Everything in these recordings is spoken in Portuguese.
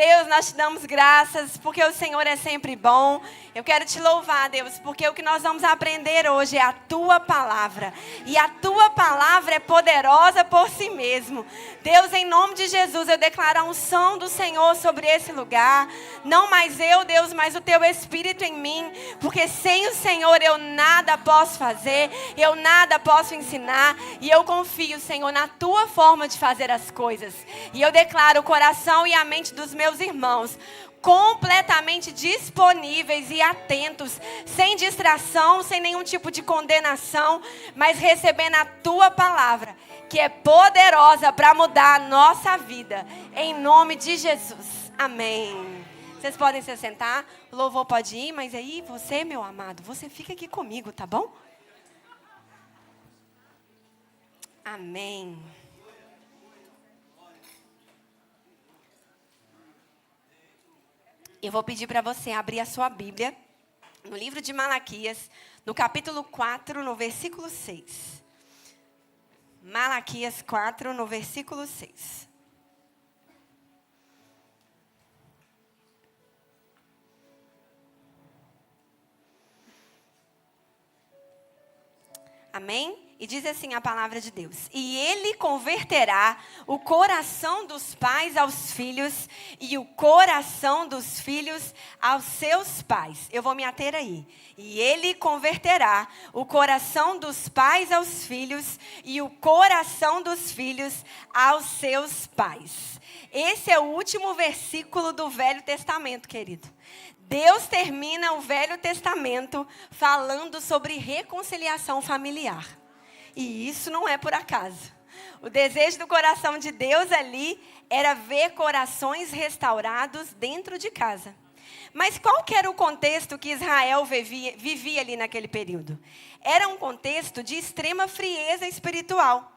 Deus, nós te damos graças, porque o Senhor é sempre bom. Eu quero te louvar, Deus, porque o que nós vamos aprender hoje é a tua palavra. E a tua palavra é poderosa por si mesmo. Deus, em nome de Jesus, eu declaro a unção do Senhor sobre esse lugar. Não mais eu, Deus, mas o teu Espírito em mim. Porque sem o Senhor eu nada posso fazer, eu nada posso ensinar. E eu confio, Senhor, na tua forma de fazer as coisas. E eu declaro o coração e a mente dos meus irmãos completamente disponíveis e atentos, sem distração, sem nenhum tipo de condenação, mas recebendo a tua palavra, que é poderosa para mudar a nossa vida, em nome de Jesus. Amém. Vocês podem se sentar, o louvor pode ir, mas aí você, meu amado, você fica aqui comigo, tá bom? Amém. Eu vou pedir para você abrir a sua Bíblia no livro de Malaquias, no capítulo 4, no versículo 6. Malaquias 4, no versículo 6. Amém? E diz assim a palavra de Deus: e ele converterá o coração dos pais aos filhos e o coração dos filhos aos seus pais. Eu vou me ater aí. E ele converterá o coração dos pais aos filhos e o coração dos filhos aos seus pais. Esse é o último versículo do Velho Testamento, querido. Deus termina o Velho Testamento falando sobre reconciliação familiar. E isso não é por acaso. O desejo do coração de Deus ali era ver corações restaurados dentro de casa. Mas qual que era o contexto que Israel vivia ali naquele período? Era um contexto de extrema frieza espiritual.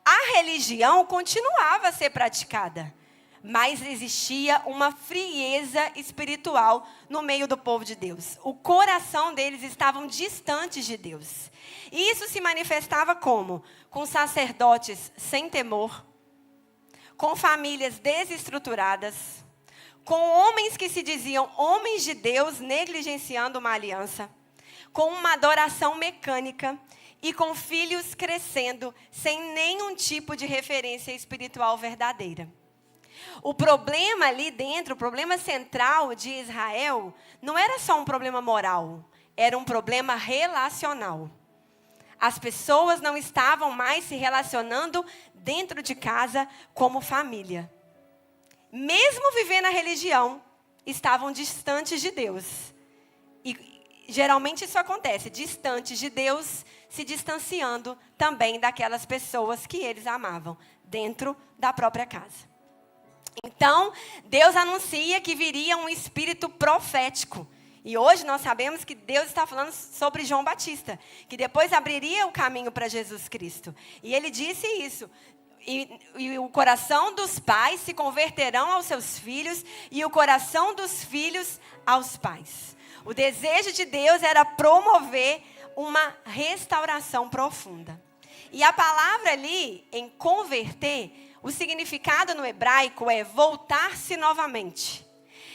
A religião continuava a ser praticada, mas existia uma frieza espiritual no meio do povo de Deus. O coração deles estavam distantes de Deus. E isso se manifestava como? Com sacerdotes sem temor, com famílias desestruturadas, com homens que se diziam homens de Deus negligenciando uma aliança, com uma adoração mecânica e com filhos crescendo sem nenhum tipo de referência espiritual verdadeira. O problema ali dentro, o problema central de Israel, não era só um problema moral, era um problema relacional. As pessoas não estavam mais se relacionando dentro de casa como família. Mesmo vivendo a religião, estavam distantes de Deus. E geralmente isso acontece, distantes de Deus, se distanciando também daquelas pessoas que eles amavam, dentro da própria casa. Então, Deus anuncia que viria um espírito profético. E hoje nós sabemos que Deus está falando sobre João Batista, que depois abriria o caminho para Jesus Cristo. E ele disse isso. E o coração dos pais se converterão aos seus filhos e o coração dos filhos aos pais. O desejo de Deus era promover uma restauração profunda. E a palavra ali, em converter, o significado no hebraico é voltar-se novamente,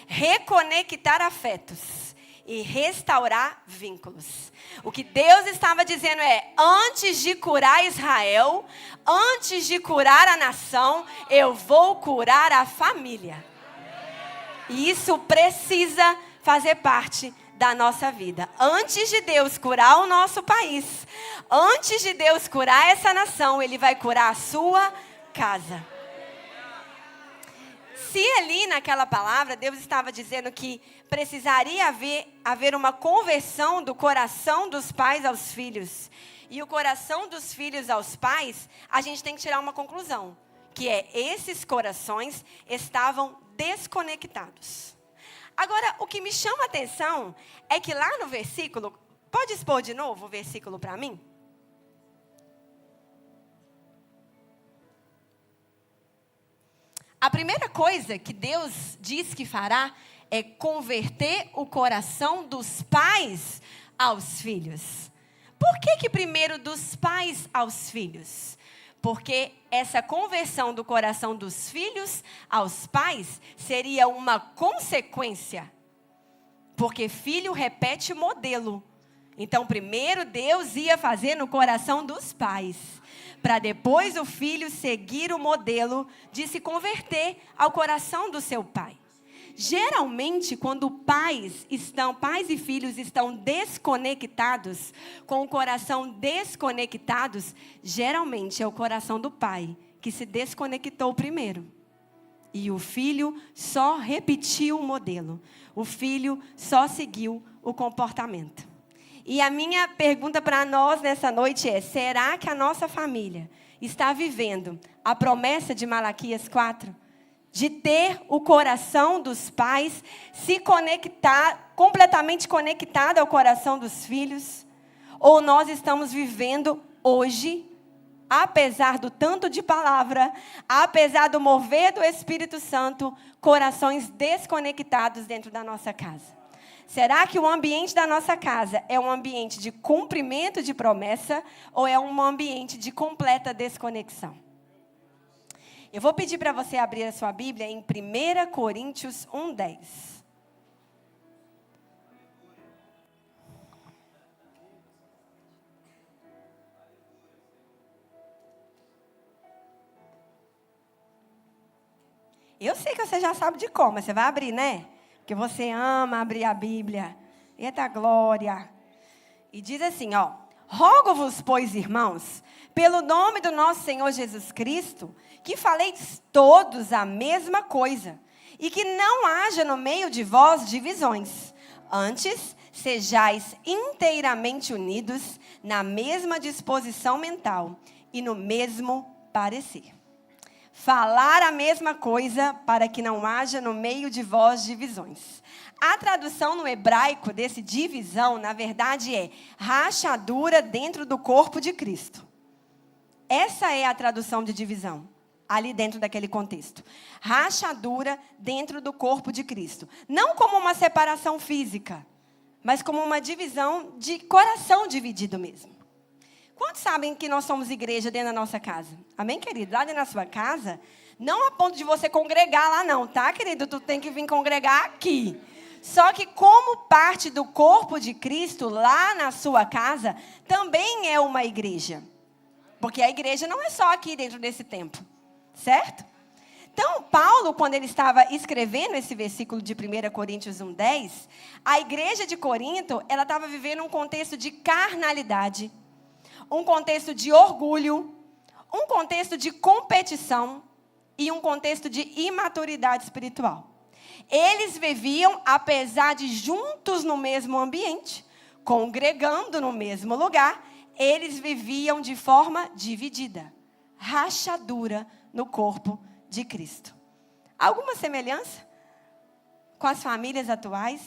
reconectar afetos e restaurar vínculos. O que Deus estava dizendo é, antes de curar Israel, antes de curar a nação, eu vou curar a família. E isso precisa fazer parte da nossa vida. Antes de Deus curar o nosso país, antes de Deus curar essa nação, Ele vai curar a sua casa. Se ali naquela palavra, Deus estava dizendo que precisaria haver uma conversão do coração dos pais aos filhos e o coração dos filhos aos pais, a gente tem que tirar uma conclusão, que é esses corações estavam desconectados. Agora, o que me chama a atenção é que lá no versículo, pode expor de novo o versículo para mim? A primeira coisa que Deus diz que fará é converter o coração dos pais aos filhos. Por que primeiro dos pais aos filhos? Porque essa conversão do coração dos filhos aos pais seria uma consequência. Porque filho repete modelo. Então, primeiro Deus ia fazer no coração dos pais, para depois o filho seguir o modelo de se converter ao coração do seu pai. Geralmente, quando pais e filhos estão desconectados, com o coração desconectados, geralmente é o coração do pai que se desconectou primeiro. E o filho só repetiu o modelo. O filho só seguiu o comportamento. E a minha pergunta para nós nessa noite é: será que a nossa família está vivendo a promessa de Malaquias 4? De ter o coração dos pais se conectar, completamente conectado ao coração dos filhos? Ou nós estamos vivendo hoje, apesar do tanto de palavra, apesar do mover do Espírito Santo, corações desconectados dentro da nossa casa? Será que o ambiente da nossa casa é um ambiente de cumprimento de promessa ou é um ambiente de completa desconexão? Eu vou pedir para você abrir a sua Bíblia em 1 Coríntios 1:10. Eu sei que você já sabe de cor, mas você vai abrir, né? Porque você ama abrir a Bíblia. Eita glória! E diz assim, ó: rogo-vos, pois, irmãos, pelo nome do nosso Senhor Jesus Cristo, que faleis todos a mesma coisa, e que não haja no meio de vós divisões. Antes, sejais inteiramente unidos na mesma disposição mental e no mesmo parecer. Falar a mesma coisa para que não haja no meio de vós divisões. A tradução no hebraico desse divisão, na verdade, é rachadura dentro do corpo de Cristo. Essa é a tradução de divisão, ali dentro daquele contexto. Rachadura dentro do corpo de Cristo. Não como uma separação física, mas como uma divisão de coração dividido mesmo. Quantos sabem que nós somos igreja dentro da nossa casa? Amém, querido? Lá dentro da sua casa, não a ponto de você congregar lá não, tá, querido? Tu tem que vir congregar aqui. Só que como parte do corpo de Cristo, lá na sua casa, também é uma igreja. Porque a igreja não é só aqui dentro desse templo, certo? Então, Paulo, quando ele estava escrevendo esse versículo de 1 Coríntios 1:10, a igreja de Corinto, ela estava vivendo um contexto de carnalidade, um contexto de orgulho, um contexto de competição e um contexto de imaturidade espiritual. Eles viviam, apesar de juntos no mesmo ambiente, congregando no mesmo lugar, eles viviam de forma dividida, rachadura no corpo de Cristo. Alguma semelhança com as famílias atuais?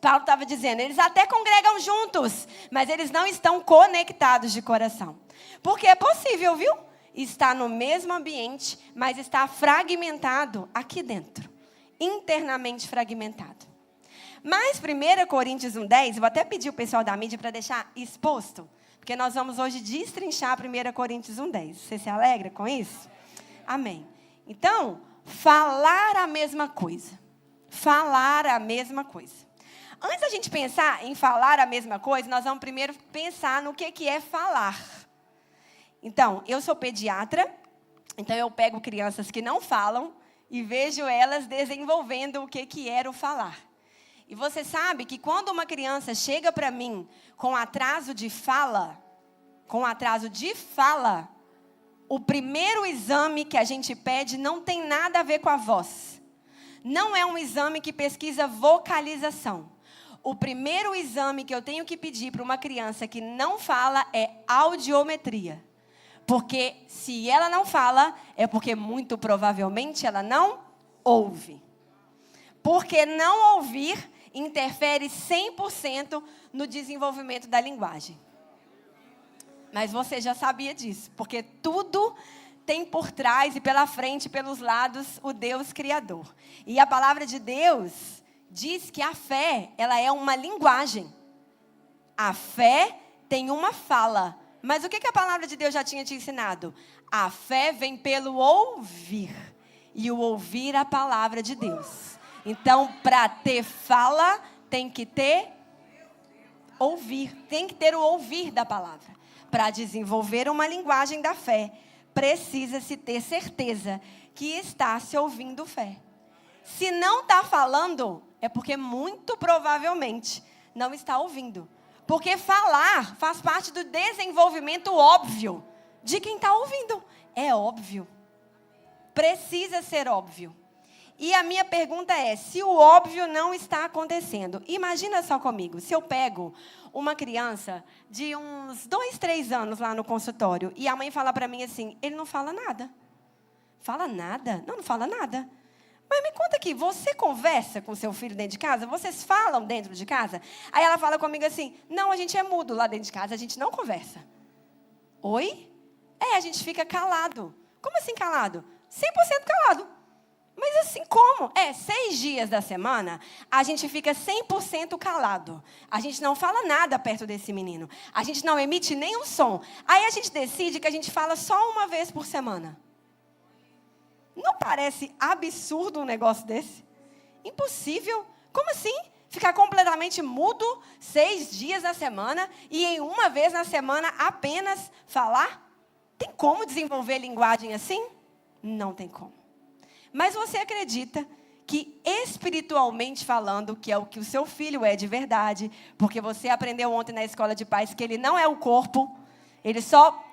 Paulo estava dizendo, eles até congregam juntos, mas eles não estão conectados de coração. Porque é possível, viu? Estar no mesmo ambiente, mas estar fragmentado aqui dentro. Internamente fragmentado. Mas 1 Coríntios 1:10, vou até pedir o pessoal da mídia para deixar exposto, porque nós vamos hoje destrinchar 1 Coríntios 1:10. Você se alegra com isso? Amém. Então, falar a mesma coisa. Falar a mesma coisa. Antes da gente pensar em falar a mesma coisa, nós vamos primeiro pensar no que é falar. Então, eu sou pediatra, então eu pego crianças que não falam e vejo elas desenvolvendo o que era o falar. E você sabe que quando uma criança chega para mim com atraso de fala, o primeiro exame que a gente pede não tem nada a ver com a voz. Não é um exame que pesquisa vocalização. O primeiro exame que eu tenho que pedir para uma criança que não fala é audiometria. Porque se ela não fala, é porque muito provavelmente ela não ouve. Porque não ouvir interfere 100% no desenvolvimento da linguagem. Mas você já sabia disso, porque tudo tem por trás e pela frente e pelos lados o Deus Criador. E a palavra de Deus diz que a fé, ela é uma linguagem. A fé tem uma fala, Mas o que a palavra de Deus já tinha te ensinado? A fé vem pelo ouvir. E o ouvir a palavra de Deus. Então, para ter fala, tem que ter ouvir. Tem que ter o ouvir da palavra. Para desenvolver uma linguagem da fé, precisa-se ter certeza que está se ouvindo fé. Se não está falando, é porque muito provavelmente não está ouvindo. Porque falar faz parte do desenvolvimento óbvio de quem está ouvindo. É óbvio. Precisa ser óbvio. E a minha pergunta é, se o óbvio não está acontecendo, imagina só comigo, se eu pego uma criança de uns 2, 3 anos lá no consultório e a mãe fala para mim assim, ele não fala nada. Fala nada? Não fala nada. Mas me conta aqui, você conversa com seu filho dentro de casa? Vocês falam dentro de casa? Aí ela fala comigo assim, não, a gente é mudo lá dentro de casa, a gente não conversa. Oi? A gente fica calado. Como assim calado? 100% calado. Mas assim como? 6 dias da semana, a gente fica 100% calado. A gente não fala nada perto desse menino. A gente não emite nenhum som. Aí a gente decide que a gente fala só uma vez por semana. Não parece absurdo um negócio desse? Impossível. Como assim? Ficar completamente mudo 6 dias na semana e em uma vez na semana apenas falar? Tem como desenvolver linguagem assim? Não tem como. Mas você acredita que espiritualmente falando, que é o que o seu filho é de verdade, porque você aprendeu ontem na escola de pais que ele não é o corpo, ele só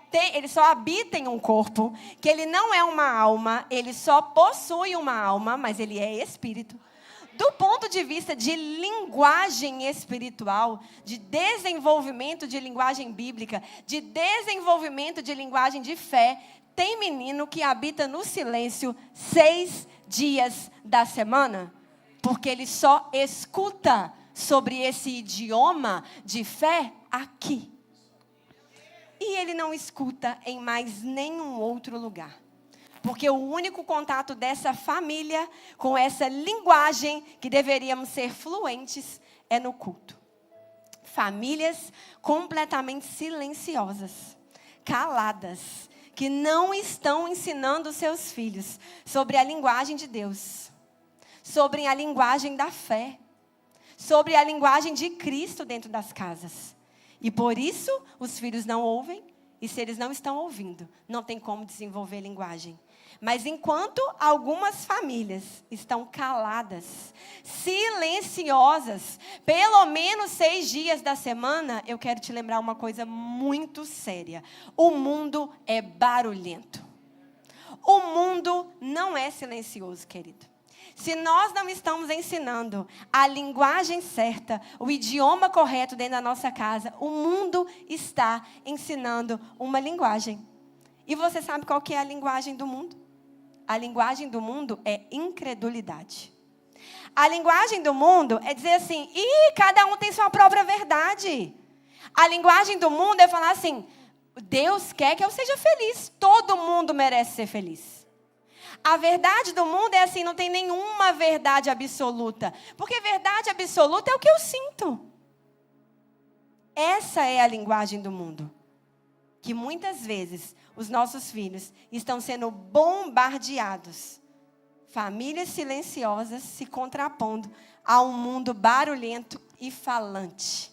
habita em um corpo, que ele não é uma alma, ele só possui uma alma, mas ele é espírito. Do ponto de vista de linguagem espiritual, de desenvolvimento de linguagem bíblica, de desenvolvimento de linguagem de fé, tem menino que habita no silêncio 6 dias da semana, porque ele só escuta sobre esse idioma de fé aqui. E ele não escuta em mais nenhum outro lugar. Porque o único contato dessa família com essa linguagem que deveríamos ser fluentes é no culto. Famílias completamente silenciosas, caladas, que não estão ensinando os seus filhos sobre a linguagem de Deus, sobre a linguagem da fé, sobre a linguagem de Cristo dentro das casas. E por isso os filhos não ouvem, e se eles não estão ouvindo, não tem como desenvolver linguagem. Mas enquanto algumas famílias estão caladas, silenciosas, pelo menos 6 dias da semana, eu quero te lembrar uma coisa muito séria. O mundo é barulhento. O mundo não é silencioso, querido. Se nós não estamos ensinando a linguagem certa, o idioma correto dentro da nossa casa, o mundo está ensinando uma linguagem. E você sabe qual que é a linguagem do mundo? A linguagem do mundo é incredulidade. A linguagem do mundo é dizer assim, cada um tem sua própria verdade. A linguagem do mundo é falar assim, Deus quer que eu seja feliz, todo mundo merece ser feliz. A verdade do mundo é assim, não tem nenhuma verdade absoluta. Porque verdade absoluta é o que eu sinto. Essa é a linguagem do mundo. Que muitas vezes os nossos filhos estão sendo bombardeados. Famílias silenciosas se contrapondo a um mundo barulhento e falante.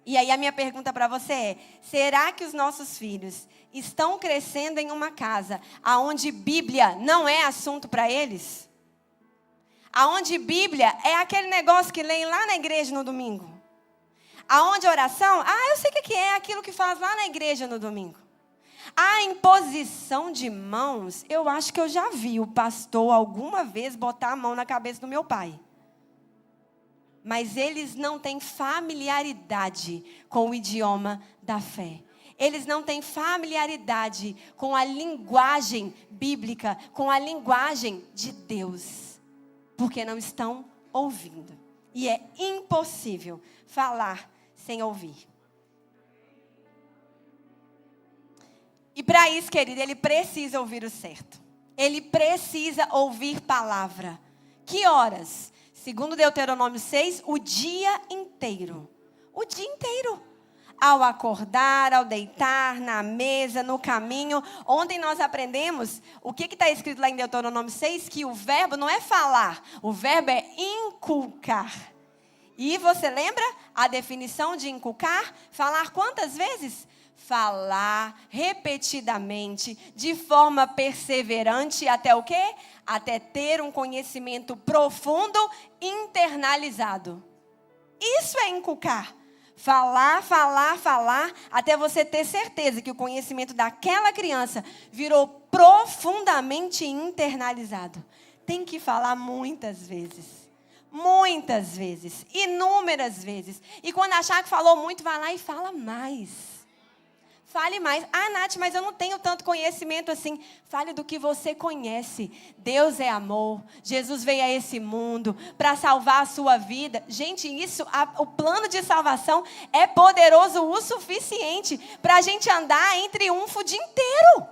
E aí a minha pergunta para você é, será que os nossos filhos estão crescendo em uma casa onde Bíblia não é assunto para eles? Aonde Bíblia é aquele negócio que leem lá na igreja no domingo? Aonde oração? Eu sei o que é aquilo que faz lá na igreja no domingo. A imposição de mãos, eu acho que eu já vi o pastor alguma vez botar a mão na cabeça do meu pai. Mas eles não têm familiaridade com o idioma da fé. Eles não têm familiaridade com a linguagem bíblica, com a linguagem de Deus. Porque não estão ouvindo. E é impossível falar sem ouvir. E para isso, querido, ele precisa ouvir o certo. Ele precisa ouvir palavra. Que horas? Segundo Deuteronômio 6, o dia inteiro. O dia inteiro. ao acordar, ao deitar, na mesa, no caminho. Ontem nós aprendemos o que está escrito lá em Deuteronômio 6, que o verbo não é falar, o verbo é inculcar. E você lembra a definição de inculcar? Falar quantas vezes? Falar repetidamente, de forma perseverante, até o quê? Até ter um conhecimento profundo, internalizado. Isso é inculcar. Falar, falar, falar, até você ter certeza que o conhecimento daquela criança virou profundamente internalizado. Tem que falar muitas vezes. Muitas vezes. Inúmeras vezes. E quando achar que falou muito, vai lá e fala mais. Fale mais. Ah, Nath, mas eu não tenho tanto conhecimento assim. Fale do que você conhece. Deus é amor. Jesus veio a esse mundo para salvar a sua vida. Gente, o plano de salvação é poderoso o suficiente para a gente andar em triunfo o dia inteiro.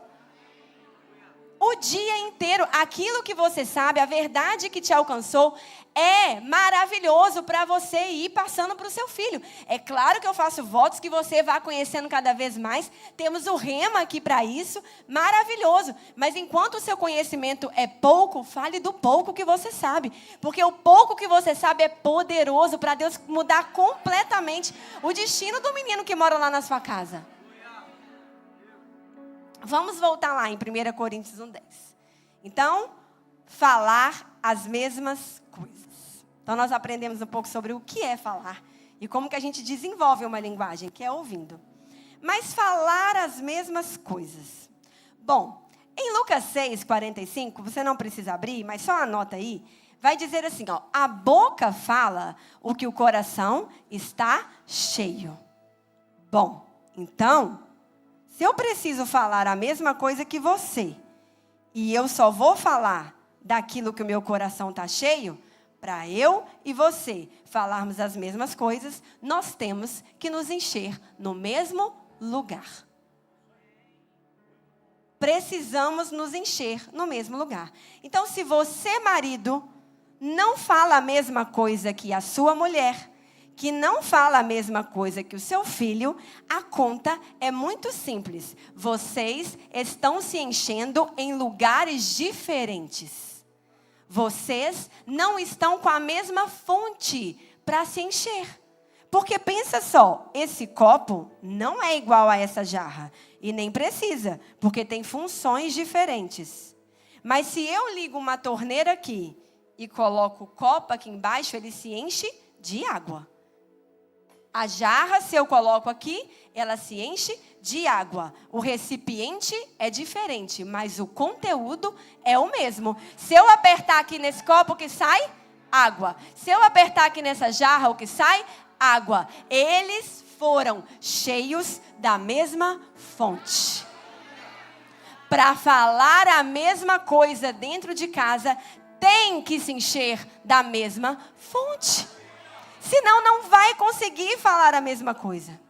O dia inteiro. Aquilo que você sabe, a verdade que te alcançou, é maravilhoso para você ir passando para o seu filho. É claro que eu faço votos que você vá conhecendo cada vez mais. Temos o rema aqui para isso. Maravilhoso. Mas enquanto o seu conhecimento é pouco, fale do pouco que você sabe. Porque o pouco que você sabe é poderoso para Deus mudar completamente o destino do menino que mora lá na sua casa. Vamos voltar lá em 1 Coríntios 1:10. Então, falar as mesmas coisas. Então, nós aprendemos um pouco sobre o que é falar e como que a gente desenvolve uma linguagem, que é ouvindo. Mas falar as mesmas coisas. Bom, em Lucas 6:45, você não precisa abrir, mas só anota aí, vai dizer assim, ó, a boca fala o que o coração está cheio. Bom, então, se eu preciso falar a mesma coisa que você, e eu só vou falar daquilo que o meu coração está cheio, para eu e você falarmos as mesmas coisas, nós temos que nos encher no mesmo lugar. Precisamos nos encher no mesmo lugar. Então, se você, marido, não fala a mesma coisa que a sua mulher, que não fala a mesma coisa que o seu filho, a conta é muito simples. Vocês estão se enchendo em lugares diferentes. Vocês não estão com a mesma fonte para se encher. Porque pensa só, esse copo não é igual a essa jarra. E nem precisa, porque tem funções diferentes. Mas se eu ligo uma torneira aqui e coloco o copo aqui embaixo, ele se enche de água. A jarra, se eu coloco aqui, ela se enche de água. O recipiente é diferente, mas o conteúdo é o mesmo. Se eu apertar aqui nesse copo, o que sai? Água. Se eu apertar aqui nessa jarra, o que sai? Água. Eles foram cheios da mesma fonte. Para falar a mesma coisa dentro de casa, tem que se encher da mesma fonte. Senão não vai conseguir falar a mesma coisa.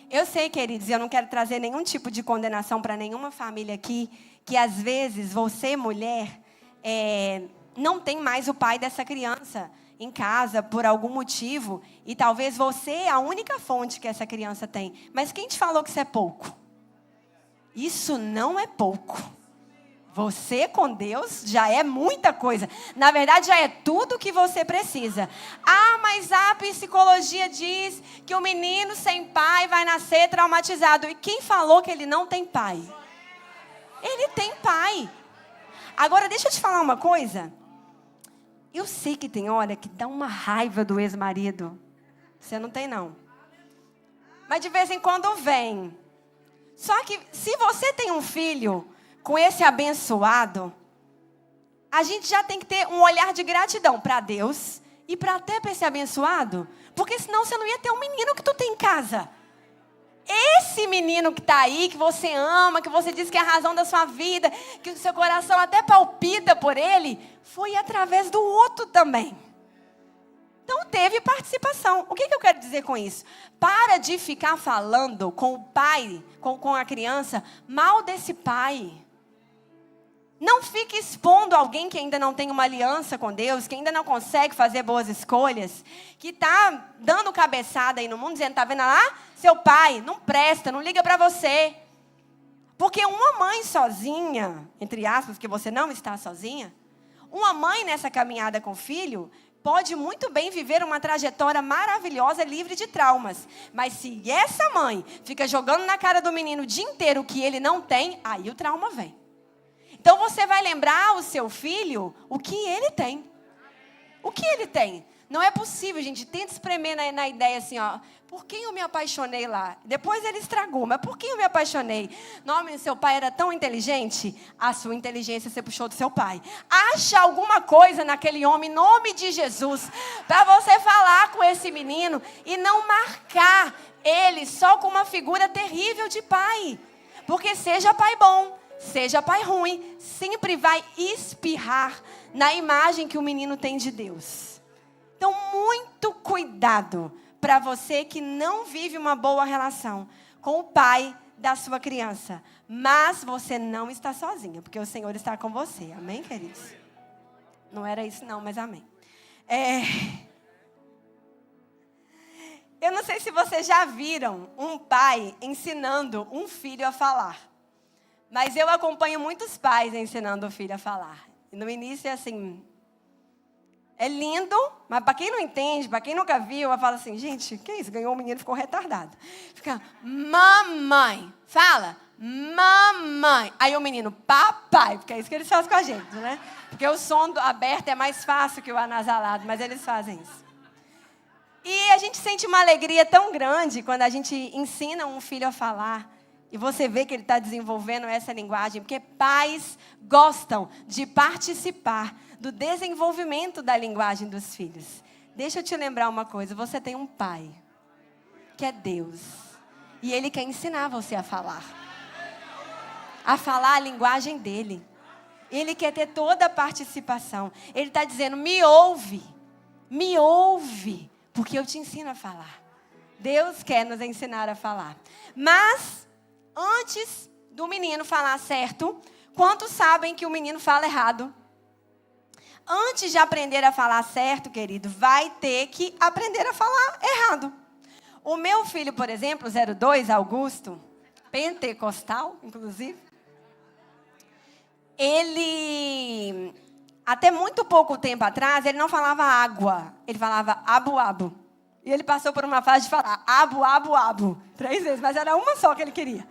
Eu sei, queridos, eu não quero trazer nenhum tipo de condenação para nenhuma família aqui, que às vezes você, mulher, não tem mais o pai dessa criança em casa por algum motivo, e talvez você é a única fonte que essa criança tem. Mas quem te falou que isso é pouco? Isso não é pouco. Você com Deus já é muita coisa. Na verdade, já é tudo que você precisa. Ah, mas a psicologia diz que o menino sem pai vai nascer traumatizado. E quem falou que ele não tem pai? Ele tem pai. Agora, deixa eu te falar uma coisa. Eu sei que tem hora que dá uma raiva do ex-marido. Você não tem, não. Mas de vez em quando vem. Só que se você tem um filho com esse abençoado, a gente já tem que ter um olhar de gratidão para Deus e para até para esse abençoado, porque senão você não ia ter um menino que tu tem em casa. Esse menino que está aí, que você ama, que você diz que é a razão da sua vida, que o seu coração até palpita por ele, foi através do outro também. Então teve participação. O que eu quero dizer com isso? Para de ficar falando com o pai, com a criança, mal desse pai. Não fique expondo alguém que ainda não tem uma aliança com Deus, que ainda não consegue fazer boas escolhas, que está dando cabeçada aí no mundo, dizendo, está vendo lá? Seu pai não presta, não liga para você. Porque uma mãe sozinha, entre aspas, que você não está sozinha, uma mãe nessa caminhada com o filho, pode muito bem viver uma trajetória maravilhosa, livre de traumas. Mas se essa mãe fica jogando na cara do menino o dia inteiro o que ele não tem, aí o trauma vem. Então você vai lembrar o seu filho o que ele tem. O que ele tem. Não é possível, gente. Tenta espremer na ideia assim, ó. Por quem eu me apaixonei lá? Depois ele estragou, mas por quem eu me apaixonei? Nome, seu pai era tão inteligente? A sua inteligência você puxou do seu pai. Acha alguma coisa naquele homem, em nome de Jesus, para você falar com esse menino e não marcar ele só com uma figura terrível de pai. Porque seja pai bom, seja pai ruim, sempre vai espirrar na imagem que o menino tem de Deus. Então, muito cuidado para você que não vive uma boa relação com o pai da sua criança. Mas você não está sozinha, porque o Senhor está com você. Amém, queridos? Não era isso não, mas amém. Eu não sei se vocês já viram um pai ensinando um filho a falar. Mas eu acompanho muitos pais ensinando o filho a falar. E no início é assim, é lindo, mas para quem não entende, para quem nunca viu, eu falo assim, gente, que isso? Ganhou um menino, ficou retardado. Fica, mamãe, fala, mamãe. Aí o menino, papai, porque é isso que eles fazem com a gente, né? Porque o som aberto é mais fácil que o anasalado, mas eles fazem isso. E a gente sente uma alegria tão grande quando a gente ensina um filho a falar. E você vê que ele está desenvolvendo essa linguagem, porque pais gostam de participar do desenvolvimento da linguagem dos filhos. Deixa eu te lembrar uma coisa, você tem um pai, que é Deus. E ele quer ensinar você a falar a linguagem dele. Ele quer ter toda a participação. Ele está dizendo, me ouve, porque eu te ensino a falar. Deus quer nos ensinar a falar. Mas antes do menino falar certo, quantos sabem que o menino fala errado? Antes de aprender a falar certo, querido, vai ter que aprender a falar errado. O meu filho, por exemplo, 02, Augusto, pentecostal, inclusive, ele, até muito pouco tempo atrás, ele não falava água, ele falava abu-abu. E ele passou por uma fase de falar abu-abu-abu, 3 vezes, mas era uma só que ele queria.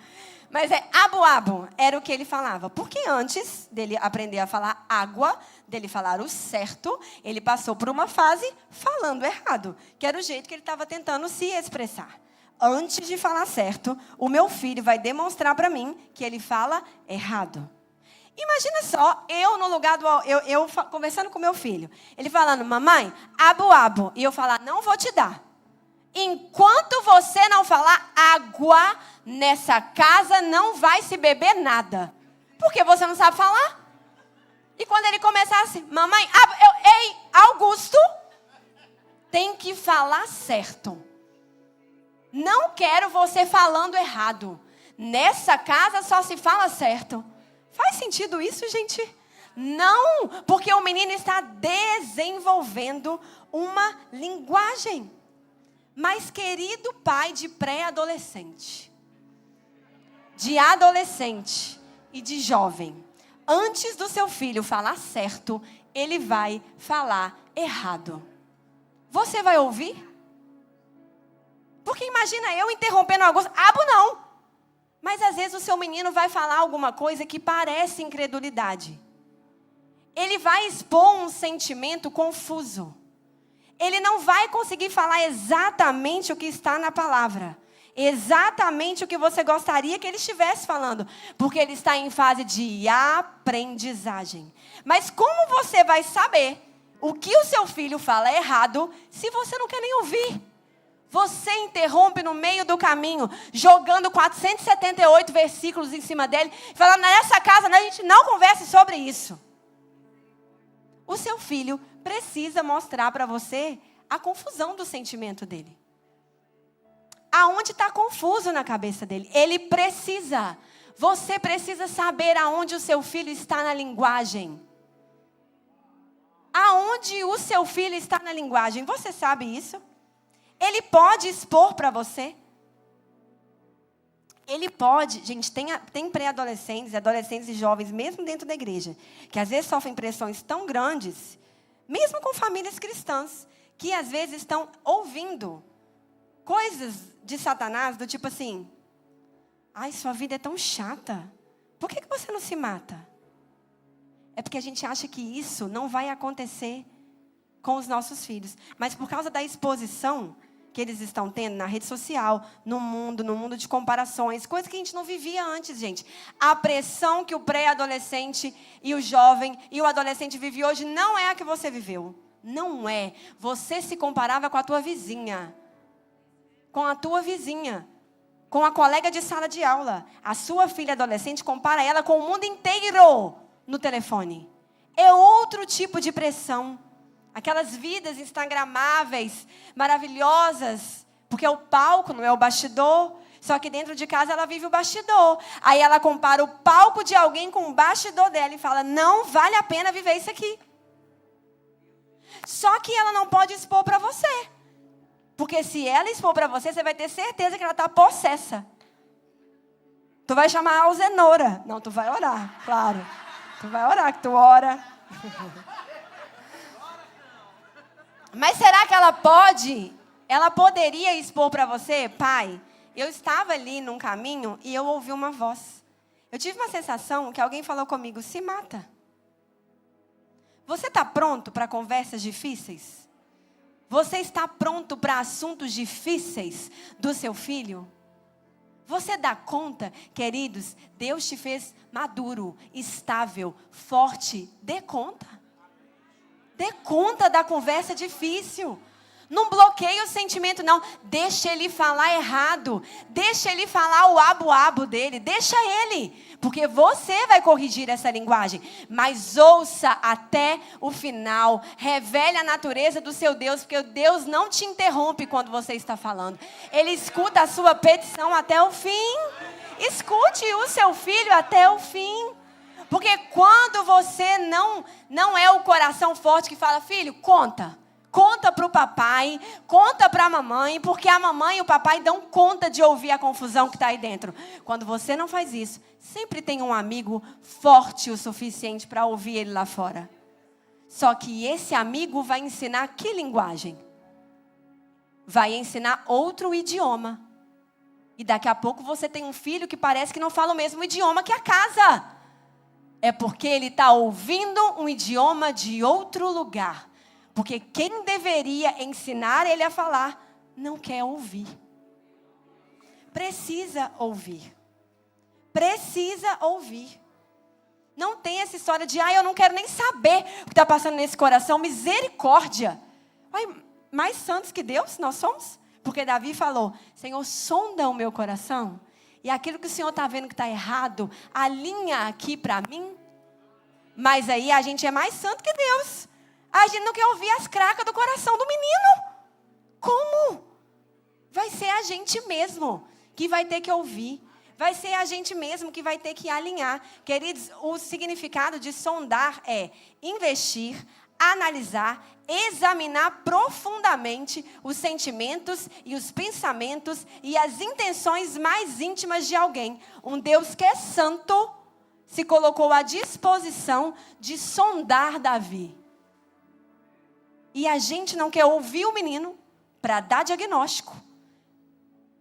Mas abu-abu era o que ele falava. Porque antes dele aprender a falar água, dele falar o certo, ele passou por uma fase falando errado. Que era o jeito que ele estava tentando se expressar. Antes de falar certo, o meu filho vai demonstrar para mim que ele fala errado. Imagina só, eu no lugar do... Eu conversando com meu filho. Ele falando, mamãe, abu-abu. E eu falar, não vou te dar. Enquanto você não falar água, nessa casa não vai se beber nada. Porque você não sabe falar. E quando ele começasse, mamãe, ei, Augusto, tem que falar certo. Não quero você falando errado. Nessa casa só se fala certo. Faz sentido isso, gente? Não, porque o menino está desenvolvendo uma linguagem. Mas, querido pai de pré-adolescente, de adolescente e de jovem, antes do seu filho falar certo, ele vai falar errado. Você vai ouvir? Porque imagina eu interrompendo Augusto. Abu não. Mas às vezes o seu menino vai falar alguma coisa que parece incredulidade. Ele vai expor um sentimento confuso. Ele não vai conseguir falar exatamente o que está na palavra. Exatamente o que você gostaria que ele estivesse falando. Porque ele está em fase de aprendizagem. Mas como você vai saber o que o seu filho fala errado se você não quer nem ouvir? Você interrompe no meio do caminho, jogando 478 versículos em cima dele, falando, nessa casa a gente não conversa sobre isso. O seu filho precisa mostrar para você a confusão do sentimento dele. Aonde está confuso na cabeça dele? Ele precisa. Você precisa saber aonde o seu filho está na linguagem. Aonde o seu filho está na linguagem. Você sabe isso? Ele pode expor para você. Ele pode, gente, tem pré-adolescentes, adolescentes e jovens, mesmo dentro da igreja, que às vezes sofrem pressões tão grandes, mesmo com famílias cristãs, que às vezes estão ouvindo coisas de Satanás, do tipo assim, ai, sua vida é tão chata, por que você não se mata? É porque a gente acha que isso não vai acontecer com os nossos filhos, mas por causa da exposição que eles estão tendo na rede social, no mundo de comparações, coisa que a gente não vivia antes, gente. A pressão que o pré-adolescente e o jovem e o adolescente vive hoje não é a que você viveu. Não é. Você se comparava com a tua vizinha. Com a tua vizinha. Com a colega de sala de aula. A sua filha adolescente compara ela com o mundo inteiro no telefone. É outro tipo de pressão. Aquelas vidas instagramáveis, maravilhosas, porque é o palco, não é o bastidor. Só que dentro de casa ela vive o bastidor. Aí ela compara o palco de alguém com o bastidor dela e fala, não vale a pena viver isso aqui. Só que ela não pode expor para você. Porque se ela expor para você, você vai ter certeza que ela está possessa. Tu vai chamar a Alzenora. Não, tu vai orar, claro. Tu vai orar, que tu ora. Mas será que ela poderia expor para você? Pai, eu estava ali num caminho e eu ouvi uma voz. Eu tive uma sensação que alguém falou comigo, se mata. Você está pronto para conversas difíceis? Você está pronto para assuntos difíceis do seu filho? Você dá conta, queridos, Deus te fez maduro, estável, forte. Dê conta. Dê conta da conversa difícil. Não bloqueie o sentimento, não. Deixa ele falar errado. Deixa ele falar o abo-abo dele. Deixa ele. Porque você vai corrigir essa linguagem. Mas ouça até o final. Revele a natureza do seu Deus. Porque o Deus não te interrompe quando você está falando. Ele escuta a sua petição até o fim. Escute o seu filho até o fim. Porque quando você não é o coração forte que fala, filho, conta. Conta para o papai, conta para a mamãe, porque a mamãe e o papai dão conta de ouvir a confusão que está aí dentro. Quando você não faz isso, sempre tem um amigo forte o suficiente para ouvir ele lá fora. Só que esse amigo vai ensinar que linguagem? Vai ensinar outro idioma. E daqui a pouco você tem um filho que parece que não fala o mesmo idioma que a casa. É porque ele está ouvindo um idioma de outro lugar. Porque quem deveria ensinar ele a falar, não quer ouvir. Precisa ouvir. Precisa ouvir. Não tem essa história de, eu não quero nem saber o que está passando nesse coração. Misericórdia. Mais santos que Deus nós somos? Porque Davi falou, Senhor, sonda o meu coração. E aquilo que o Senhor está vendo que está errado, alinha aqui para mim. Mas aí a gente é mais santo que Deus. A gente não quer ouvir as cracas do coração do menino. Como? Vai ser a gente mesmo que vai ter que ouvir. Vai ser a gente mesmo que vai ter que alinhar. Queridos, o significado de sondar é investir, analisar, examinar profundamente os sentimentos e os pensamentos e as intenções mais íntimas de alguém. Um Deus que é santo se colocou à disposição de sondar Davi. E a gente não quer ouvir o menino para dar diagnóstico.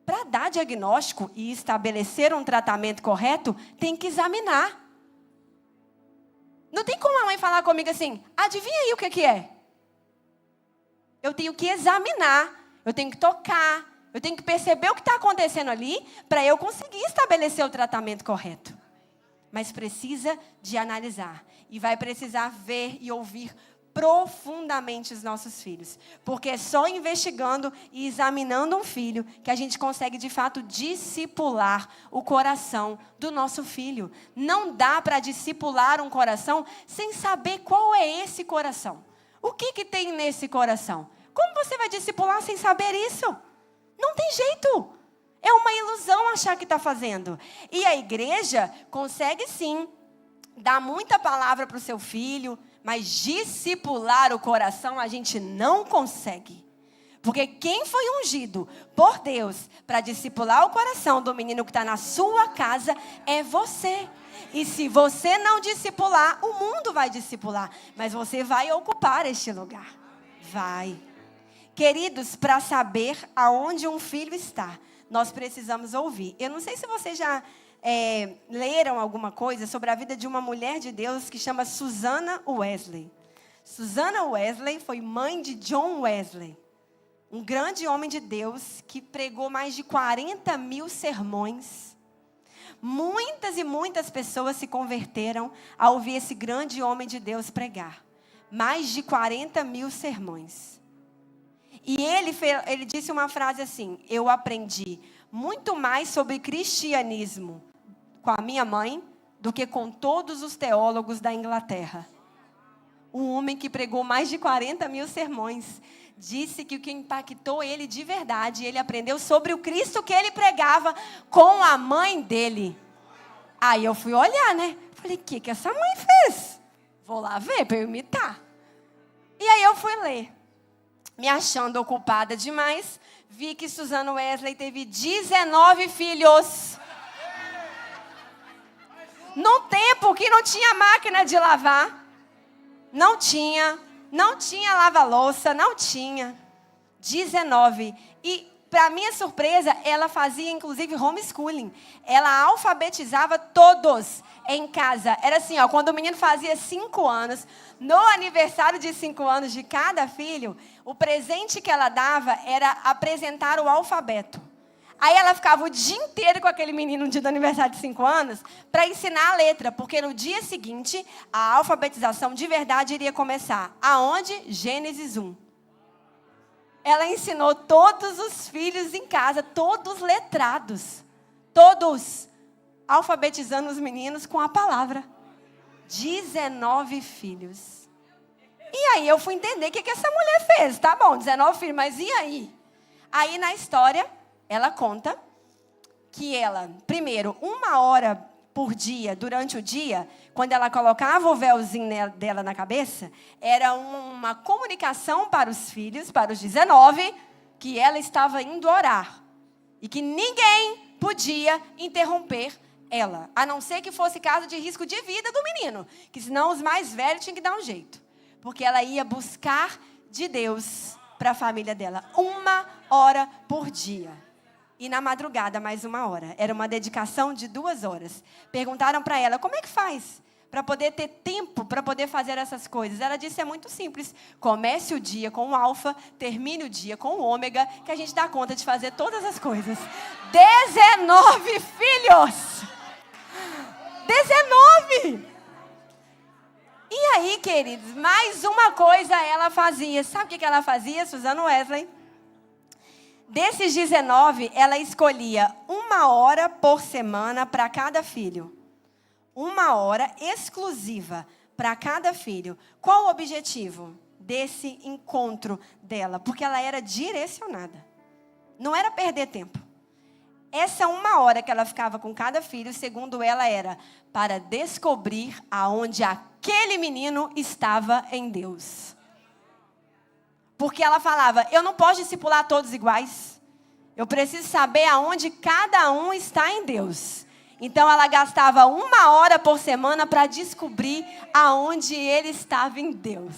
Para dar diagnóstico e estabelecer um tratamento correto, tem que examinar. Não tem como a mãe falar comigo assim, adivinha aí o que é? Eu tenho que examinar, eu tenho que tocar, eu tenho que perceber o que está acontecendo ali para eu conseguir estabelecer o tratamento correto. Mas precisa de analisar e vai precisar ver e ouvir profundamente os nossos filhos. Porque é só investigando e examinando um filho que a gente consegue, de fato, discipular o coração do nosso filho. Não dá para discipular um coração sem saber qual é esse coração. O que tem nesse coração? Como você vai discipular sem saber isso? Não tem jeito. É uma ilusão achar que está fazendo. E a igreja consegue sim dar muita palavra para o seu filho, mas discipular o coração a gente não consegue. Porque quem foi ungido por Deus para discipular o coração do menino que está na sua casa é você. E se você não discipular, o mundo vai discipular. Mas você vai ocupar este lugar. Vai. Queridos, para saber aonde um filho está, nós precisamos ouvir. Eu não sei se vocês já leram alguma coisa sobre a vida de uma mulher de Deus que chama Susanna Wesley. Susanna Wesley foi mãe de John Wesley. Um grande homem de Deus que pregou mais de 40 mil sermões. Muitas e muitas pessoas se converteram ao ouvir esse grande homem de Deus pregar. Mais de 40 mil sermões. E ele disse uma frase assim: eu aprendi muito mais sobre cristianismo com a minha mãe do que com todos os teólogos da Inglaterra. Um homem que pregou mais de 40 mil sermões. Disse que o que impactou ele de verdade, ele aprendeu sobre o Cristo que ele pregava com a mãe dele. Aí eu fui olhar, né? Falei, o que essa mãe fez? Vou lá ver para eu imitar. E aí eu fui ler. Me achando ocupada demais, vi que Susanna Wesley teve 19 filhos. Num tempo que não tinha máquina de lavar. Não tinha lava-louça, não tinha. 19. E, para minha surpresa, ela fazia, inclusive, homeschooling. Ela alfabetizava todos em casa. Era assim, ó, quando o menino fazia 5 anos, no aniversário de 5 anos de cada filho, o presente que ela dava era apresentar o alfabeto. Aí ela ficava o dia inteiro com aquele menino no dia do aniversário de 5 anos para ensinar a letra, porque no dia seguinte a alfabetização de verdade iria começar. Aonde? Gênesis 1. Ela ensinou todos os filhos em casa, todos letrados, todos alfabetizando os meninos com a palavra. 19 filhos. E aí eu fui entender o que essa mulher fez. Tá bom, 19 filhos, mas e aí? Aí na história ela conta que ela, primeiro, 1 hora por dia, durante o dia, quando ela colocava o véuzinho dela na cabeça, era uma comunicação para os filhos, para os 19, que ela estava indo orar. E que ninguém podia interromper ela, a não ser que fosse caso de risco de vida do menino, que senão os mais velhos tinham que dar um jeito. Porque ela ia buscar de Deus para a família dela. 1 hora por dia. E na madrugada, mais 1 hora. Era uma dedicação de 2 horas. Perguntaram para ela, como é que faz para poder ter tempo para poder fazer essas coisas? Ela disse, é muito simples. Comece o dia com o alfa, termine o dia com o ômega, que a gente dá conta de fazer todas as coisas. 19 filhos! 19! E aí, queridos, mais uma coisa ela fazia. Sabe o que ela fazia, Susanna Wesley? Desses 19, ela escolhia 1 hora por semana para cada filho. 1 hora exclusiva para cada filho. Qual o objetivo desse encontro dela? Porque ela era direcionada. Não era perder tempo. Essa 1 hora que ela ficava com cada filho, segundo ela, era para descobrir aonde aquele menino estava em Deus. Porque ela falava, eu não posso discipular todos iguais. Eu preciso saber aonde cada um está em Deus. Então ela gastava 1 hora por semana para descobrir aonde ele estava em Deus.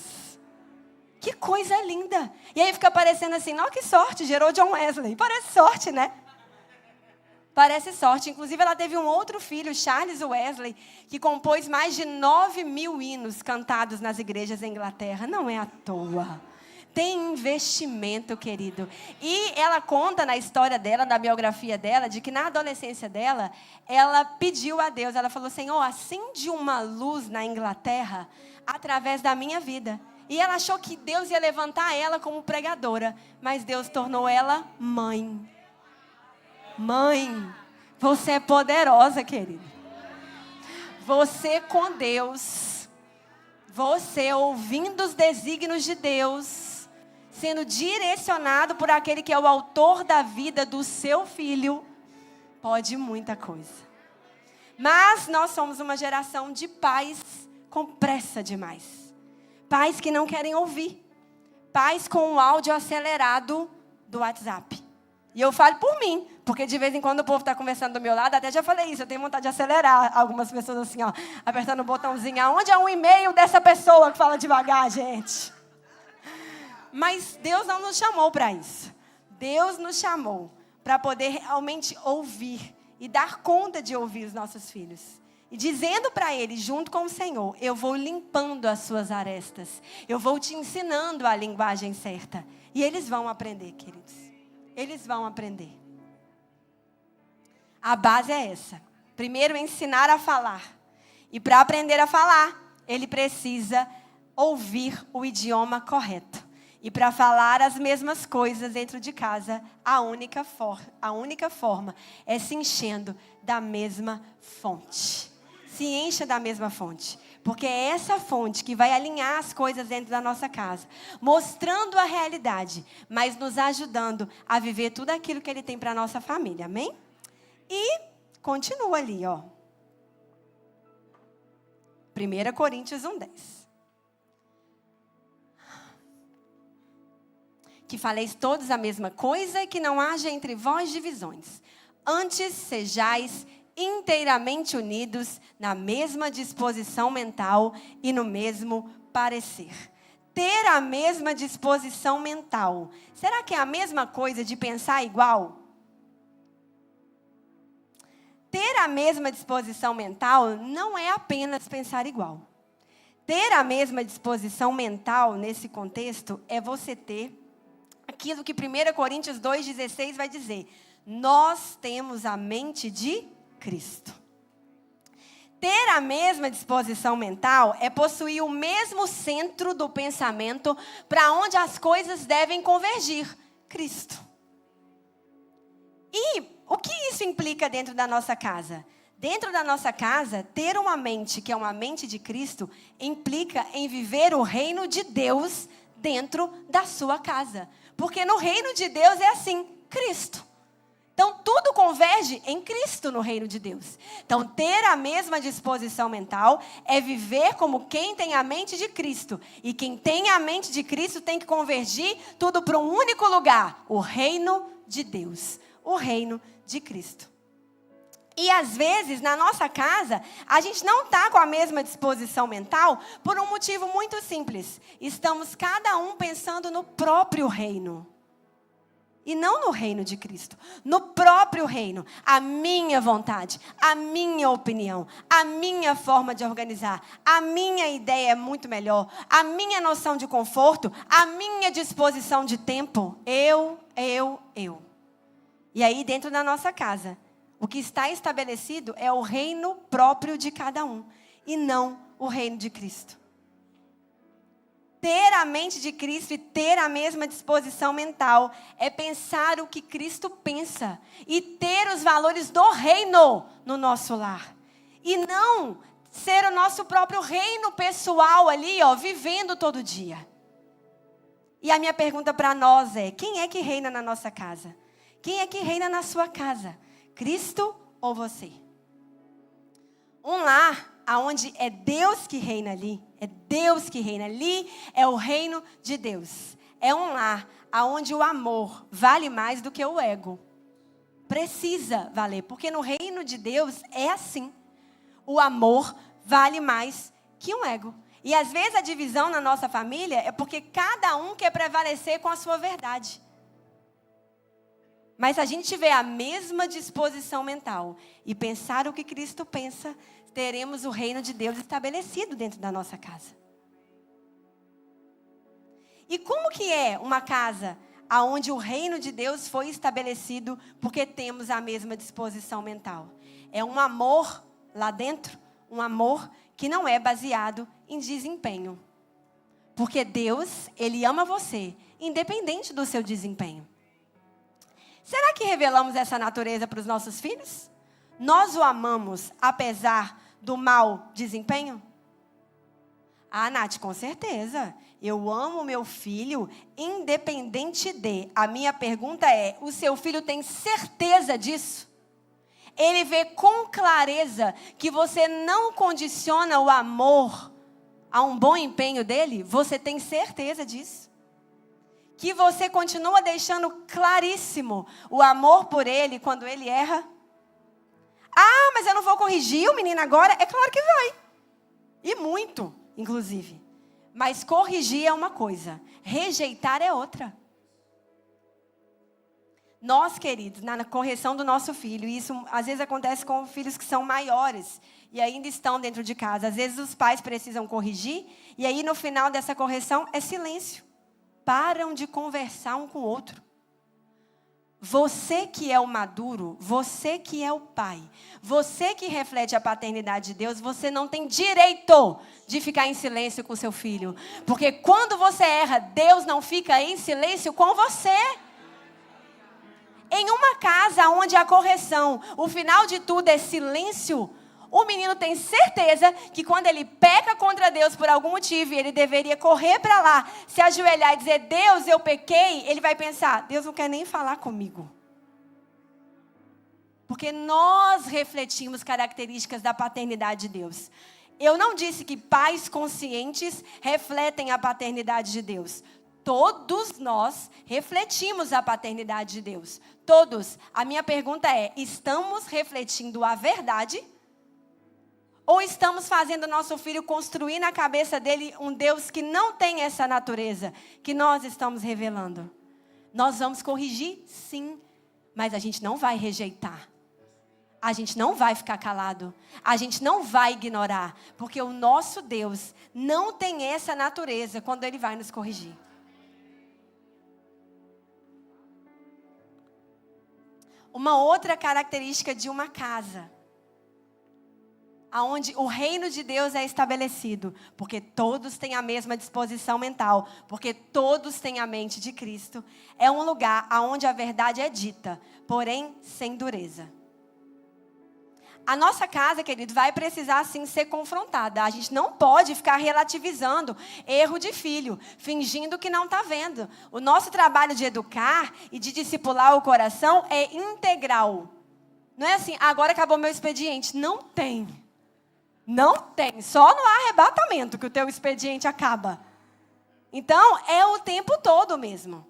Que coisa linda. E aí fica parecendo assim, nossa, que sorte, gerou John Wesley. Parece sorte, né? Parece sorte. Inclusive ela teve um outro filho, Charles Wesley, que compôs mais de 9.000 hinos cantados nas igrejas da Inglaterra. Não é à toa. Tem investimento, querido. E ela conta na história dela, na biografia dela, de que na adolescência dela, ela pediu a Deus, ela falou, Senhor, acende uma luz na Inglaterra através da minha vida. E ela achou que Deus ia levantar ela como pregadora, mas Deus tornou ela mãe. Mãe, você é poderosa, querido. Você com Deus, você ouvindo os desígnios de Deus, sendo direcionado por aquele que é o autor da vida do seu filho, Pode muita coisa. Mas nós somos uma geração de pais com pressa demais. Pais que não querem ouvir. Pais com o áudio acelerado do WhatsApp. E eu falo por mim, porque de vez em quando o povo está conversando do meu lado, até já falei isso, eu tenho vontade de acelerar algumas pessoas assim, ó, apertando o botãozinho. Aonde é um e-mail dessa pessoa que fala devagar, gente? Mas Deus não nos chamou para isso. Deus nos chamou para poder realmente ouvir e dar conta de ouvir os nossos filhos. E dizendo para eles, junto com o Senhor, eu vou limpando as suas arestas. Eu vou te ensinando a linguagem certa. E eles vão aprender, queridos. Eles vão aprender. A base é essa. Primeiro, ensinar a falar. E para aprender a falar, ele precisa ouvir o idioma correto. E para falar as mesmas coisas dentro de casa, a única forma é se enchendo da mesma fonte. Se encha da mesma fonte. Porque é essa fonte que vai alinhar as coisas dentro da nossa casa. Mostrando a realidade, mas nos ajudando a viver tudo aquilo que Ele tem para a nossa família. Amém? E continua ali, ó. 1 Coríntios 1:10. Que faleis todos a mesma coisa e que não haja entre vós divisões. Antes sejais inteiramente unidos na mesma disposição mental e no mesmo parecer. Ter a mesma disposição mental. Será que é a mesma coisa de pensar igual? Ter a mesma disposição mental não é apenas pensar igual. Ter a mesma disposição mental nesse contexto é você ter aquilo que 1 Coríntios 2,16 vai dizer. Nós temos a mente de Cristo. Ter a mesma disposição mental é possuir o mesmo centro do pensamento para onde as coisas devem convergir. Cristo. E o que isso implica dentro da nossa casa? Dentro da nossa casa, ter uma mente que é uma mente de Cristo implica em viver o reino de Deus dentro da sua casa. Porque no reino de Deus é assim, Cristo. Então, tudo converge em Cristo no reino de Deus. Então, ter a mesma disposição mental é viver como quem tem a mente de Cristo. E quem tem a mente de Cristo tem que convergir tudo para um único lugar. O reino de Deus. O reino de Cristo. E às vezes, na nossa casa, a gente não está com a mesma disposição mental por um motivo muito simples. Estamos cada um pensando no próprio reino. E não no reino de Cristo. No próprio reino. A minha vontade, a minha opinião, a minha forma de organizar, a minha ideia é muito melhor. A minha noção de conforto, a minha disposição de tempo. Eu. E aí, dentro da nossa casa, o que está estabelecido é o reino próprio de cada um. E não o reino de Cristo. Ter a mente de Cristo e ter a mesma disposição mental é pensar o que Cristo pensa e ter os valores do reino no nosso lar. E não ser o nosso próprio reino pessoal ali, ó, vivendo todo dia. E a minha pergunta para nós é, quem é que reina na nossa casa? Quem é que reina na sua casa? Cristo ou você? Um lar onde é Deus que reina ali, é Deus que reina ali, é o reino de Deus. É um lar onde o amor vale mais do que o ego. Precisa valer, porque no reino de Deus é assim. O amor vale mais que um ego. E às vezes a divisão na nossa família é porque cada um quer prevalecer com a sua verdade. Mas se a gente tiver a mesma disposição mental e pensar o que Cristo pensa, teremos o reino de Deus estabelecido dentro da nossa casa. E como que é uma casa onde o reino de Deus foi estabelecido porque temos a mesma disposição mental? É um amor lá dentro, um amor que não é baseado em desempenho. Porque Deus, Ele ama você, independente do seu desempenho. Será que revelamos essa natureza para os nossos filhos? Nós o amamos apesar do mau desempenho? Ah, Nath, com certeza. Eu amo meu filho independente de. A minha pergunta é, o seu filho tem certeza disso? ele vê com clareza que você não condiciona o amor a um bom empenho dele, você tem certeza disso? Que você continua deixando claríssimo o amor por ele quando ele erra? Ah, mas eu não vou corrigir o menino agora? É claro que vai. E muito, inclusive. Mas corrigir é uma coisa, rejeitar é outra. Nós, queridos, na correção do nosso filho, e isso às vezes acontece com filhos que são maiores e ainda estão dentro de casa. Às vezes os pais precisam corrigir e aí no final dessa correção é silêncio. Param de conversar um com o outro. Você que é o maduro, você que é o pai, você que reflete a paternidade de Deus, você não tem direito de ficar em silêncio com seu filho. Porque quando você erra, Deus não fica em silêncio com você. Em uma casa onde a correção, o final de tudo é silêncio, o menino tem certeza que quando ele peca contra Deus por algum motivo, e ele deveria correr para lá, se ajoelhar e dizer, Deus, eu pequei, ele vai pensar, Deus não quer nem falar comigo. Porque nós refletimos características da paternidade de Deus. Eu não disse que pais conscientes refletem a paternidade de Deus. Todos nós refletimos a paternidade de Deus. Todos. A minha pergunta é, estamos refletindo a verdade? Ou estamos fazendo nosso filho construir na cabeça dele um Deus que não tem essa natureza, que nós estamos revelando? Nós vamos corrigir, sim, mas a gente não vai rejeitar. A gente não vai ficar calado. A gente não vai ignorar, porque o nosso Deus não tem essa natureza quando Ele vai nos corrigir. Uma outra característica de uma casa, onde o reino de Deus é estabelecido, porque todos têm a mesma disposição mental, porque todos têm a mente de Cristo, é um lugar onde a verdade é dita, porém sem dureza. A nossa casa, querido, vai precisar sim ser confrontada. A gente não pode ficar relativizando erro de filho, fingindo que não está vendo. O nosso trabalho de educar e de discipular o coração é integral. Não é assim, agora acabou meu expediente. Não tem. Não tem. Só no arrebatamento que o teu expediente acaba. Então, é o tempo todo mesmo.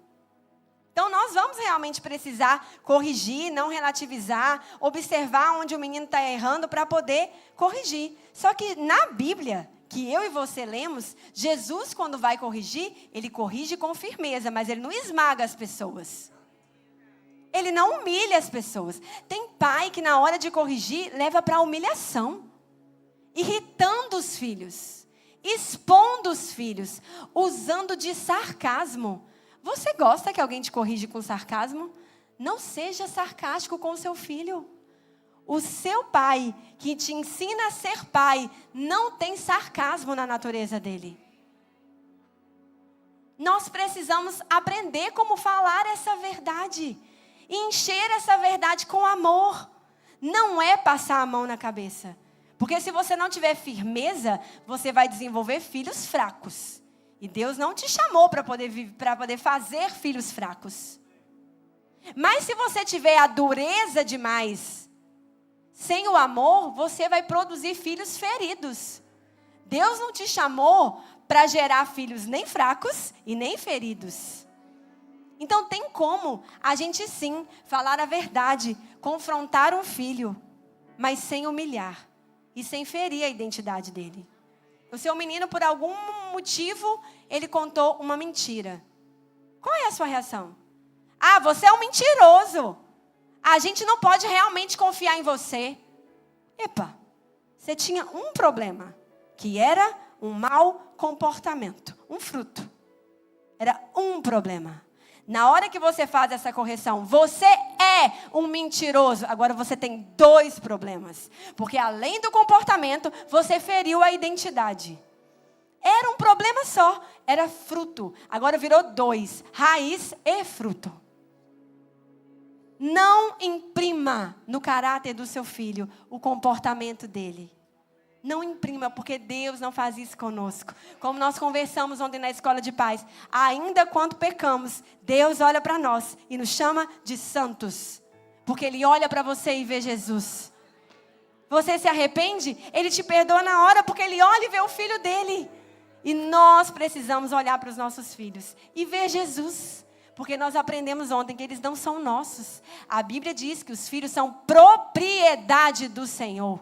Então, nós vamos realmente precisar corrigir, não relativizar, observar onde o menino está errando para poder corrigir. Só que na Bíblia, que eu e você lemos, Jesus, quando vai corrigir, ele corrige com firmeza, mas ele não esmaga as pessoas. Ele não humilha as pessoas. Tem pai que na hora de corrigir, leva para a humilhação. Irritando os filhos, expondo os filhos, usando de sarcasmo. Você gosta que alguém te corrige com sarcasmo? Não seja sarcástico com o seu filho. O seu pai, que te ensina a ser pai, não tem sarcasmo na natureza dele. Nós precisamos aprender como falar essa verdade. E encher essa verdade com amor. Não é passar a mão na cabeça. Porque se você não tiver firmeza, você vai desenvolver filhos fracos. E Deus não te chamou para poder fazer filhos fracos. Mas se você tiver a dureza demais, sem o amor, você vai produzir filhos feridos. Deus não te chamou para gerar filhos nem fracos e nem feridos. Então tem como a gente sim falar a verdade, confrontar um filho, mas sem humilhar e sem ferir a identidade dele. O seu menino, por algum motivo, ele contou uma mentira. Qual é a sua reação? Ah, você é um mentiroso. A gente não pode realmente confiar em você. Epa, você tinha um problema, que era um mau comportamento, um fruto. Era um problema. Na hora que você faz essa correção, você é um mentiroso. Agora você tem 2 problemas. Porque além do comportamento, você feriu a identidade. Era um problema só, era fruto. Agora virou 2, raiz e fruto. Não imprima no caráter do seu filho o comportamento dele. Não imprima, porque Deus não faz isso conosco. Como nós conversamos ontem na escola de paz. Ainda quando pecamos, Deus olha para nós e nos chama de santos. Porque Ele olha para você e vê Jesus. Você se arrepende? Ele te perdoa na hora, porque Ele olha e vê o filho dele. E nós precisamos olhar para os nossos filhos e ver Jesus. Porque nós aprendemos ontem que eles não são nossos. A Bíblia diz que os filhos são propriedade do Senhor.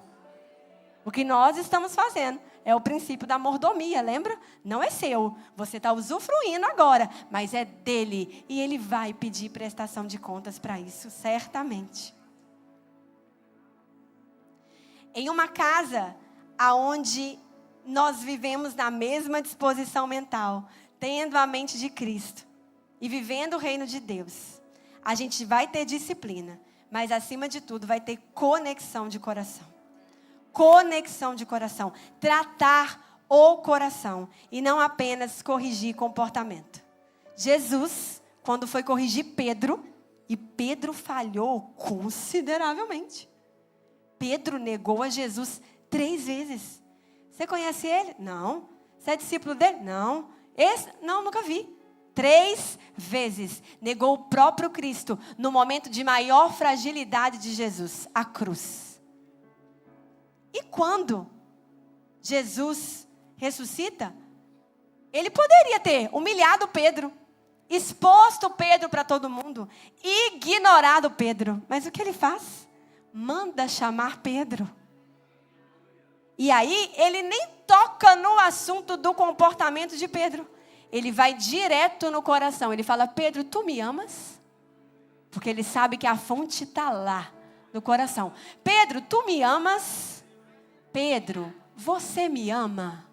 O que nós estamos fazendo é o princípio da mordomia, lembra? Não é seu. Você está usufruindo agora, mas é dele. E ele vai pedir prestação de contas para isso, certamente. Em uma casa onde nós vivemos na mesma disposição mental, tendo a mente de Cristo e vivendo o reino de Deus, a gente vai ter disciplina, mas acima de tudo vai ter conexão de coração. Conexão de coração. Tratar o coração e não apenas corrigir comportamento. Jesus, quando foi corrigir Pedro, e Pedro falhou consideravelmente. Pedro negou a Jesus 3 vezes. Você conhece ele? Não. Você é discípulo dele? Não. Não, nunca vi. 3 vezes negou o próprio Cristo no momento de maior fragilidade de Jesus, a cruz. E quando Jesus ressuscita, ele poderia ter humilhado Pedro, exposto Pedro para todo mundo, ignorado Pedro. Mas o que ele faz? Manda chamar Pedro. E aí, ele nem toca no assunto do comportamento de Pedro. Ele vai direto no coração. Ele fala: Pedro, tu me amas? Porque ele sabe que a fonte está lá, no coração. Pedro, tu me amas? Pedro, você me ama?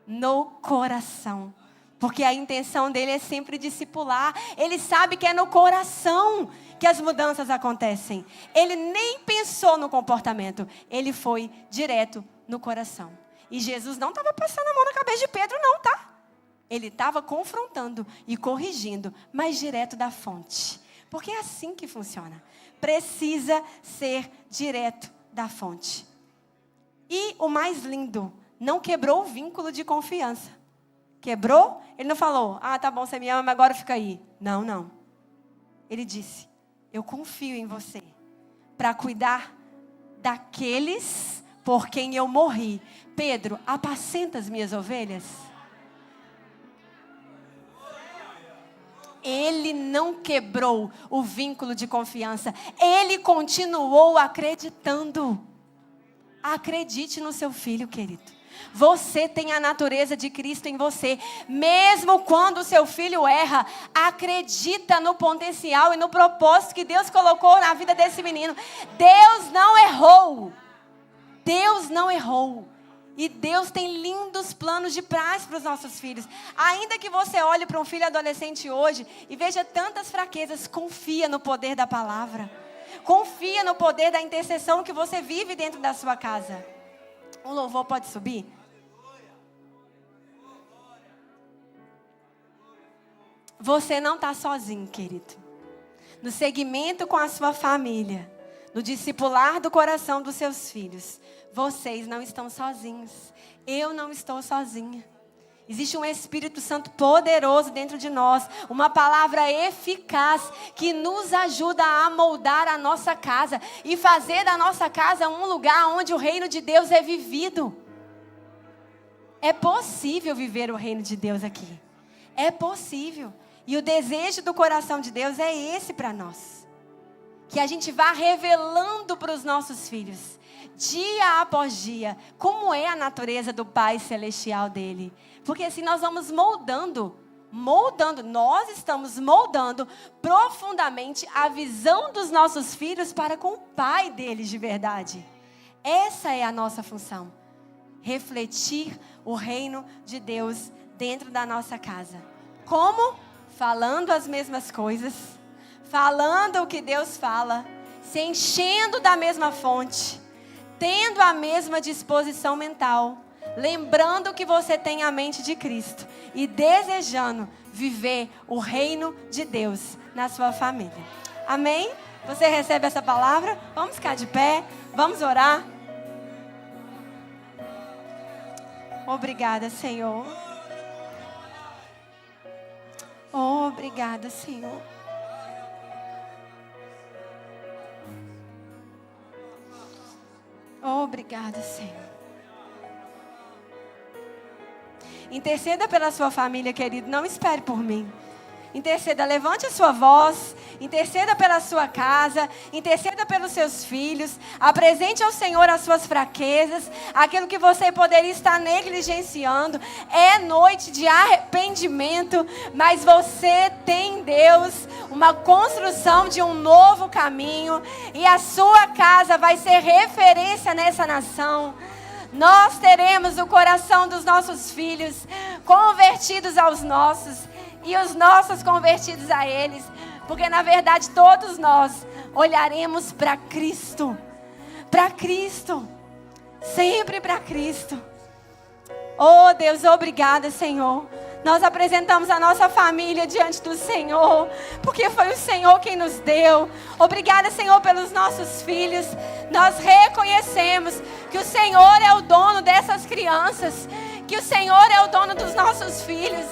No coração. Porque a intenção dele é sempre discipular. Ele sabe que é no coração que as mudanças acontecem. Ele nem pensou no comportamento. Ele foi direto no coração. E Jesus não estava passando a mão na cabeça de Pedro, não, tá? Ele estava confrontando e corrigindo, mas direto da fonte. Porque é assim que funciona. Precisa ser direto da fonte. E o mais lindo, não quebrou o vínculo de confiança. Quebrou? Ele não falou: ah, tá bom, você me ama, mas agora fica aí. Não, não. Ele disse: eu confio em você para cuidar daqueles por quem eu morri. Pedro, apacenta as minhas ovelhas. Ele não quebrou o vínculo de confiança. Ele continuou acreditando. Acredite no seu filho, querido. Você tem a natureza de Cristo em você. Mesmo quando o seu filho erra, acredita no potencial e no propósito que Deus colocou na vida desse menino. Deus não errou. Deus não errou. E Deus tem lindos planos de paz para os nossos filhos. Ainda que você olhe para um filho adolescente hoje e veja tantas fraquezas, confia no poder da palavra. Confia no poder da intercessão que você vive dentro da sua casa. O louvor pode subir? Você não está sozinho, querido. No segmento com a sua família, no discipular do coração dos seus filhos, vocês não estão sozinhos. Eu não estou sozinha. Existe um Espírito Santo poderoso dentro de nós. Uma palavra eficaz que nos ajuda a moldar a nossa casa. E fazer da nossa casa um lugar onde o reino de Deus é vivido. É possível viver o reino de Deus aqui. É possível. E o desejo do coração de Deus é esse para nós. Que a gente vá revelando para os nossos filhos, dia após dia, como é a natureza do Pai Celestial dele. Porque assim nós vamos moldando, nós estamos moldando profundamente a visão dos nossos filhos para com o Pai deles de verdade. Essa é a nossa função. Refletir o reino de Deus dentro da nossa casa. Como? Falando as mesmas coisas, falando o que Deus fala, se enchendo da mesma fonte, tendo a mesma disposição mental, lembrando que você tem a mente de Cristo e desejando viver o reino de Deus na sua família. Amém? Você recebe essa palavra? Vamos ficar de pé, vamos orar. Obrigada, Senhor. Obrigada, Senhor. Obrigada, Senhor. Interceda pela sua família, querido. Não espere por mim. Interceda, levante a sua voz, interceda pela sua casa, interceda pelos seus filhos, apresente ao Senhor as suas fraquezas, aquilo que você poderia estar negligenciando. É noite de arrependimento, mas você tem em Deus uma construção de um novo caminho, e a sua casa vai ser referência nessa nação. Nós teremos o coração dos nossos filhos convertidos aos nossos, e os nossos convertidos a eles, porque na verdade todos nós olharemos para Cristo, sempre para Cristo. Oh Deus, obrigada, Senhor. Nós apresentamos a nossa família diante do Senhor, porque foi o Senhor quem nos deu. Obrigada, Senhor, pelos nossos filhos. Nós reconhecemos que o Senhor é o dono dessas crianças, que o Senhor é o dono dos nossos filhos.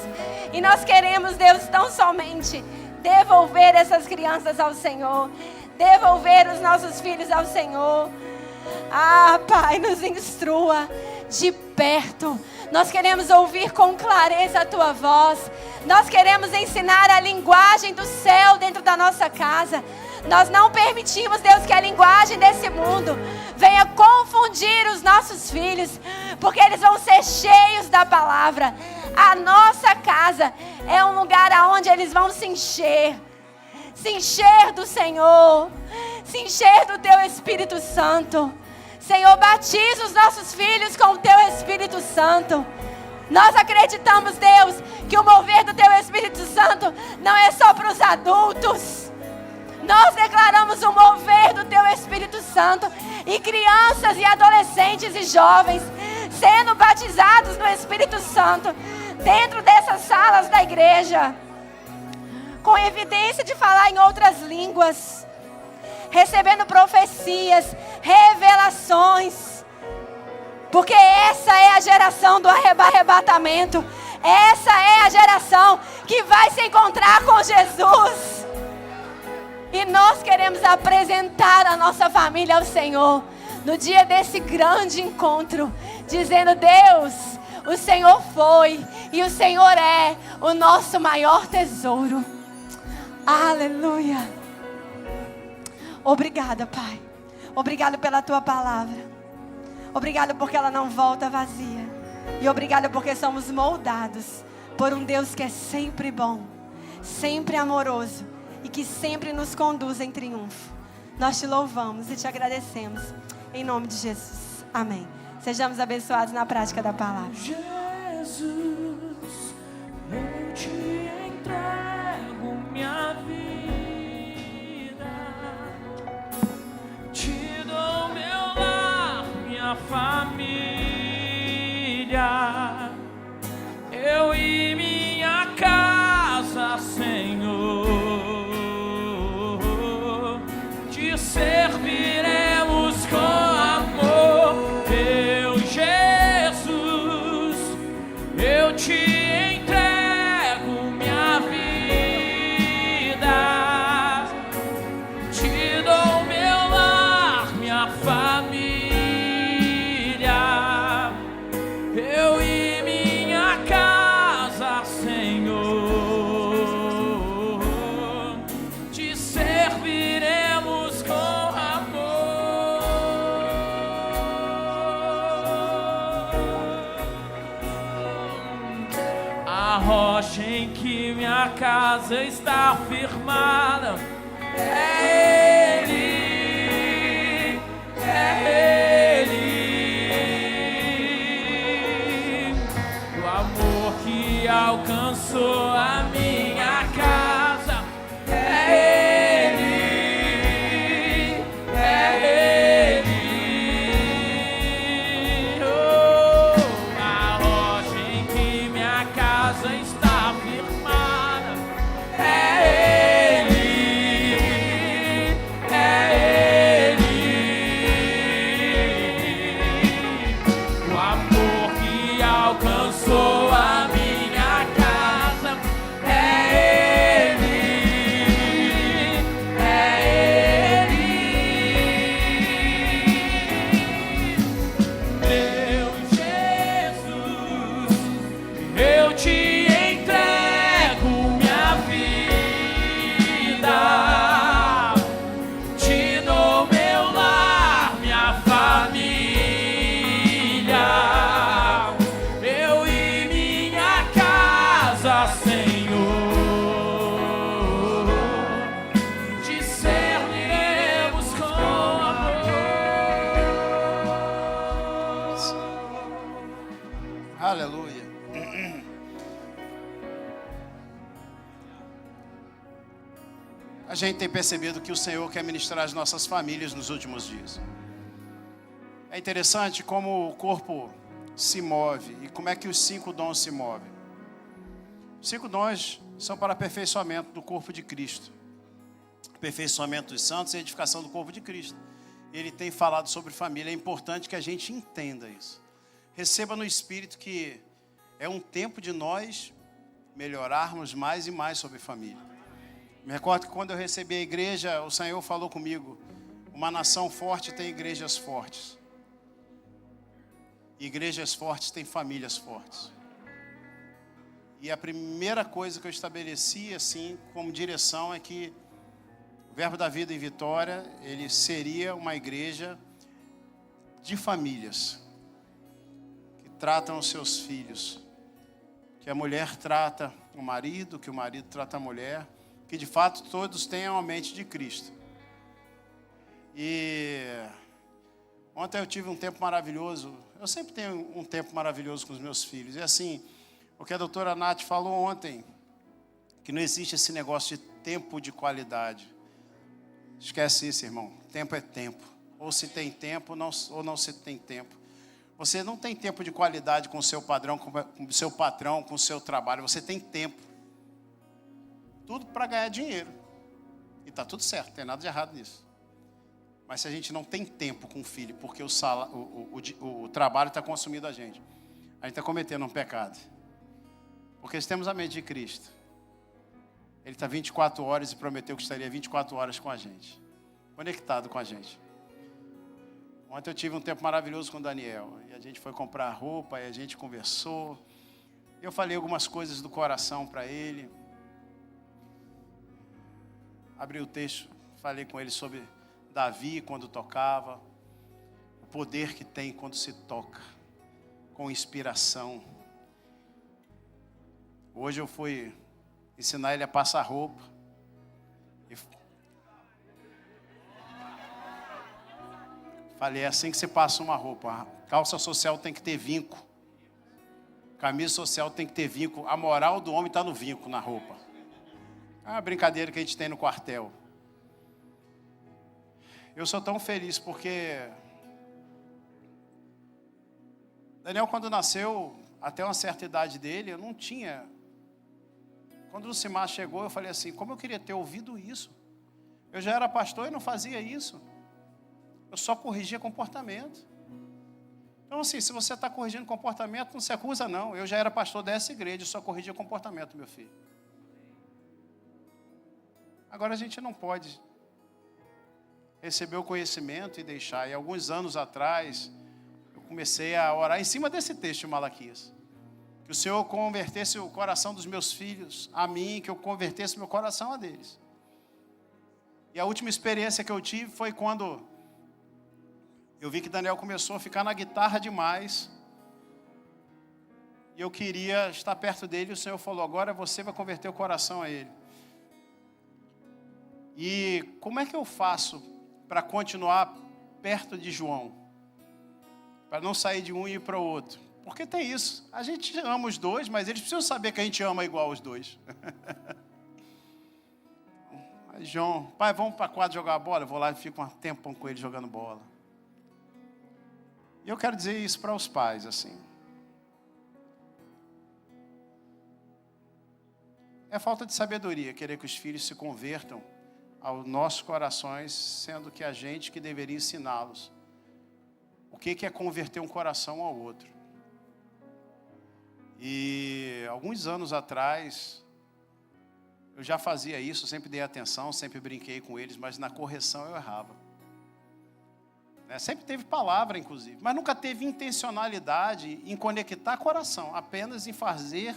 E nós queremos, Deus, tão somente devolver essas crianças ao Senhor, devolver os nossos filhos ao Senhor. Ah, Pai, nos instrua de perto. Nós queremos ouvir com clareza a Tua voz. Nós queremos ensinar a linguagem do céu dentro da nossa casa. Nós não permitimos, Deus, que a linguagem desse mundo venha confundir os nossos filhos, porque eles vão ser cheios da palavra. A nossa casa é um lugar onde eles vão se encher do Senhor, se encher do Teu Espírito Santo. Senhor, batiza os nossos filhos com o Teu Espírito Santo. Nós acreditamos, Deus, que o mover do Teu Espírito Santo não é só para os adultos. Nós declaramos o mover do Teu Espírito Santo e crianças e adolescentes e jovens sendo batizados no Espírito Santo dentro dessas salas da igreja, com evidência de falar em outras línguas, recebendo profecias, revelações, porque essa é a geração do arrebatamento. Essa é a geração que vai se encontrar com Jesus. E nós queremos apresentar a nossa família ao Senhor no dia desse grande encontro, dizendo: Deus, o Senhor foi e o Senhor é o nosso maior tesouro. Aleluia. Obrigada, Pai. Obrigada pela Tua palavra. Obrigada porque ela não volta vazia. E obrigada porque somos moldados por um Deus que é sempre bom, sempre amoroso e que sempre nos conduz em triunfo. Nós Te louvamos e Te agradecemos. Em nome de Jesus. Amém. Sejamos abençoados na prática da palavra. Jesus, eu Te entrego minha vida, Te dou meu lar, minha família, eu e minha casa, Senhor, Te serviremos com amor. Meu Jesus, eu Te entrego minha vida, Te dou meu lar, minha família, eu e minha casa, Senhor, Te serviremos com amor. A rocha em que minha casa está firmada é Ele, é Ele. O amor que alcançou a minha casa é Ele, é Ele. Oh, a rocha em que minha casa está firmada é Ele, é Ele. O amor que alcançou a minha casa é Ele, é Ele. Aleluia. A gente tem percebido que o Senhor quer ministrar as nossas famílias nos últimos dias. É interessante como o corpo se move e como é que os 5 dons se movem. Os 5 dons são para aperfeiçoamento do corpo de Cristo. Aperfeiçoamento dos santos e edificação do corpo de Cristo. Ele tem falado sobre família. É importante que a gente entenda isso. Receba no Espírito que é um tempo de nós melhorarmos mais e mais sobre família. Me recordo que quando eu recebi a igreja, o Senhor falou comigo: uma nação forte tem igrejas fortes. Igrejas fortes têm famílias fortes. E a primeira coisa que eu estabeleci, assim, como direção, é que o Verbo da Vida em Vitória, ele seria uma igreja de famílias, que tratam os seus filhos, que a mulher trata o marido, que o marido trata a mulher, que de fato todos tenham a mente de Cristo. E ontem eu tive um tempo maravilhoso. Eu sempre tenho um tempo maravilhoso com os meus filhos. E assim, o que a doutora Nath falou ontem, que não existe esse negócio de tempo de qualidade. Esquece isso, irmão. Tempo é tempo. Ou se tem tempo, ou não se tem tempo. Você não tem tempo de qualidade com o seu padrão, com o seu patrão, com o seu trabalho. Você tem tempo. Tudo para ganhar dinheiro. E está tudo certo, não tem nada de errado nisso. Mas se a gente não tem tempo com o filho, porque o trabalho está consumindo a gente está cometendo um pecado. Porque se temos a mente de Cristo, Ele está 24 horas e prometeu que estaria 24 horas com a gente, conectado com a gente. Ontem eu tive um tempo maravilhoso com o Daniel. E a gente foi comprar roupa, e a gente conversou. Eu falei algumas coisas do coração para ele. Abri o texto, falei com ele sobre Davi quando tocava, o poder que tem quando se toca, com inspiração. Hoje eu fui ensinar ele a passar roupa. Falei, é assim que se passa uma roupa. A calça social tem que ter vinco. Camisa social tem que ter vinco. A moral do homem está no vinco, na roupa. É uma brincadeira que a gente tem no quartel. Eu sou tão feliz porque Daniel, quando nasceu, até uma certa idade dele, eu não tinha. Quando o Lucimar chegou, eu falei assim, como eu queria ter ouvido isso. Eu já era pastor e não fazia isso. Eu só corrigia comportamento. Então assim, se você está corrigindo comportamento, não se acusa não. Eu já era pastor dessa igreja, só corrigia comportamento, meu filho. Agora a gente não pode receber o conhecimento e deixar. E alguns anos atrás, eu comecei a orar em cima desse texto de Malaquias. Que o Senhor convertesse o coração dos meus filhos a mim, que eu convertesse meu coração a deles. E a última experiência que eu tive foi quando eu vi que Daniel começou a ficar na guitarra demais. E eu queria estar perto dele. E o Senhor falou, agora você vai converter o coração a ele. E como é que eu faço para continuar perto de João? Para não sair de um e ir para o outro. Porque tem isso. A gente ama os dois, mas eles precisam saber que a gente ama igual os dois. João, pai, vamos para a quadra jogar bola? Eu vou lá e fico um tempão com ele jogando bola. E eu quero dizer isso para os pais, assim. É falta de sabedoria querer que os filhos se convertam aos nossos corações, sendo que a gente que deveria ensiná-los o que é converter um coração ao outro. E alguns anos atrás, eu já fazia isso, sempre dei atenção, sempre brinquei com eles, mas na correção eu errava. Sempre teve palavra, inclusive, mas nunca teve intencionalidade em conectar coração, apenas em fazer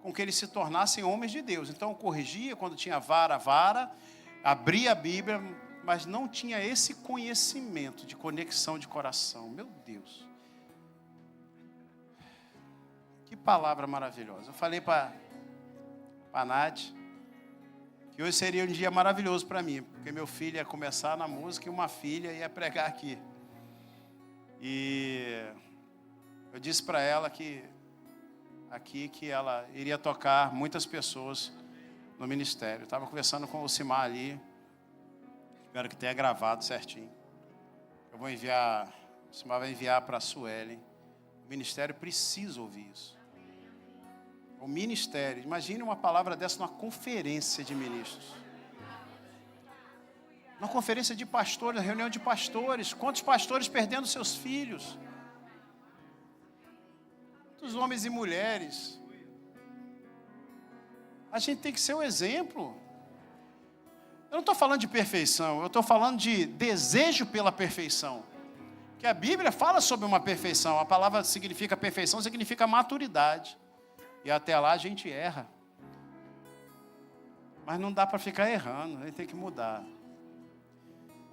com que eles se tornassem homens de Deus. Então eu corrigia quando tinha vara, abria a Bíblia, mas não tinha esse conhecimento de conexão de coração. Meu Deus. Que palavra maravilhosa. Eu falei para a Nath que hoje seria um dia maravilhoso para mim, porque meu filho ia começar na música e uma filha ia pregar aqui. E eu disse para ela que aqui que ela iria tocar muitas pessoas no ministério. Estava conversando com o Simar ali. Espero que tenha gravado certinho. Eu vou enviar, o Simar vai enviar para a Suelen. O ministério precisa ouvir isso. O ministério, imagine uma palavra dessa numa conferência de ministros. Numa conferência de pastores, reunião de pastores. Quantos pastores perdendo seus filhos? Quantos homens e mulheres? A gente tem que ser o exemplo. Eu não estou falando de perfeição, eu estou falando de desejo pela perfeição. Que a Bíblia fala sobre uma perfeição. A palavra significa perfeição, significa maturidade. E até lá a gente erra. Mas não dá para ficar errando, a gente tem que mudar.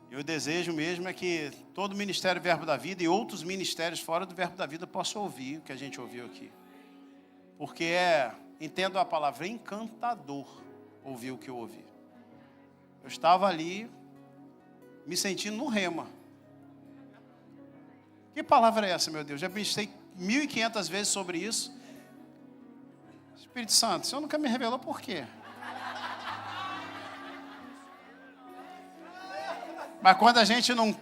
E o desejo mesmo é que todo o Ministério Verbo da Vida e outros ministérios fora do Verbo da Vida possam ouvir o que a gente ouviu aqui. Porque entendo a palavra, encantador ouvir o que eu ouvi. Eu estava ali, me sentindo no rema. Que palavra é essa, meu Deus? Já pensei 1.500 vezes sobre isso. Espírito Santo, o Senhor nunca me revelou por quê? Mas quando a gente não...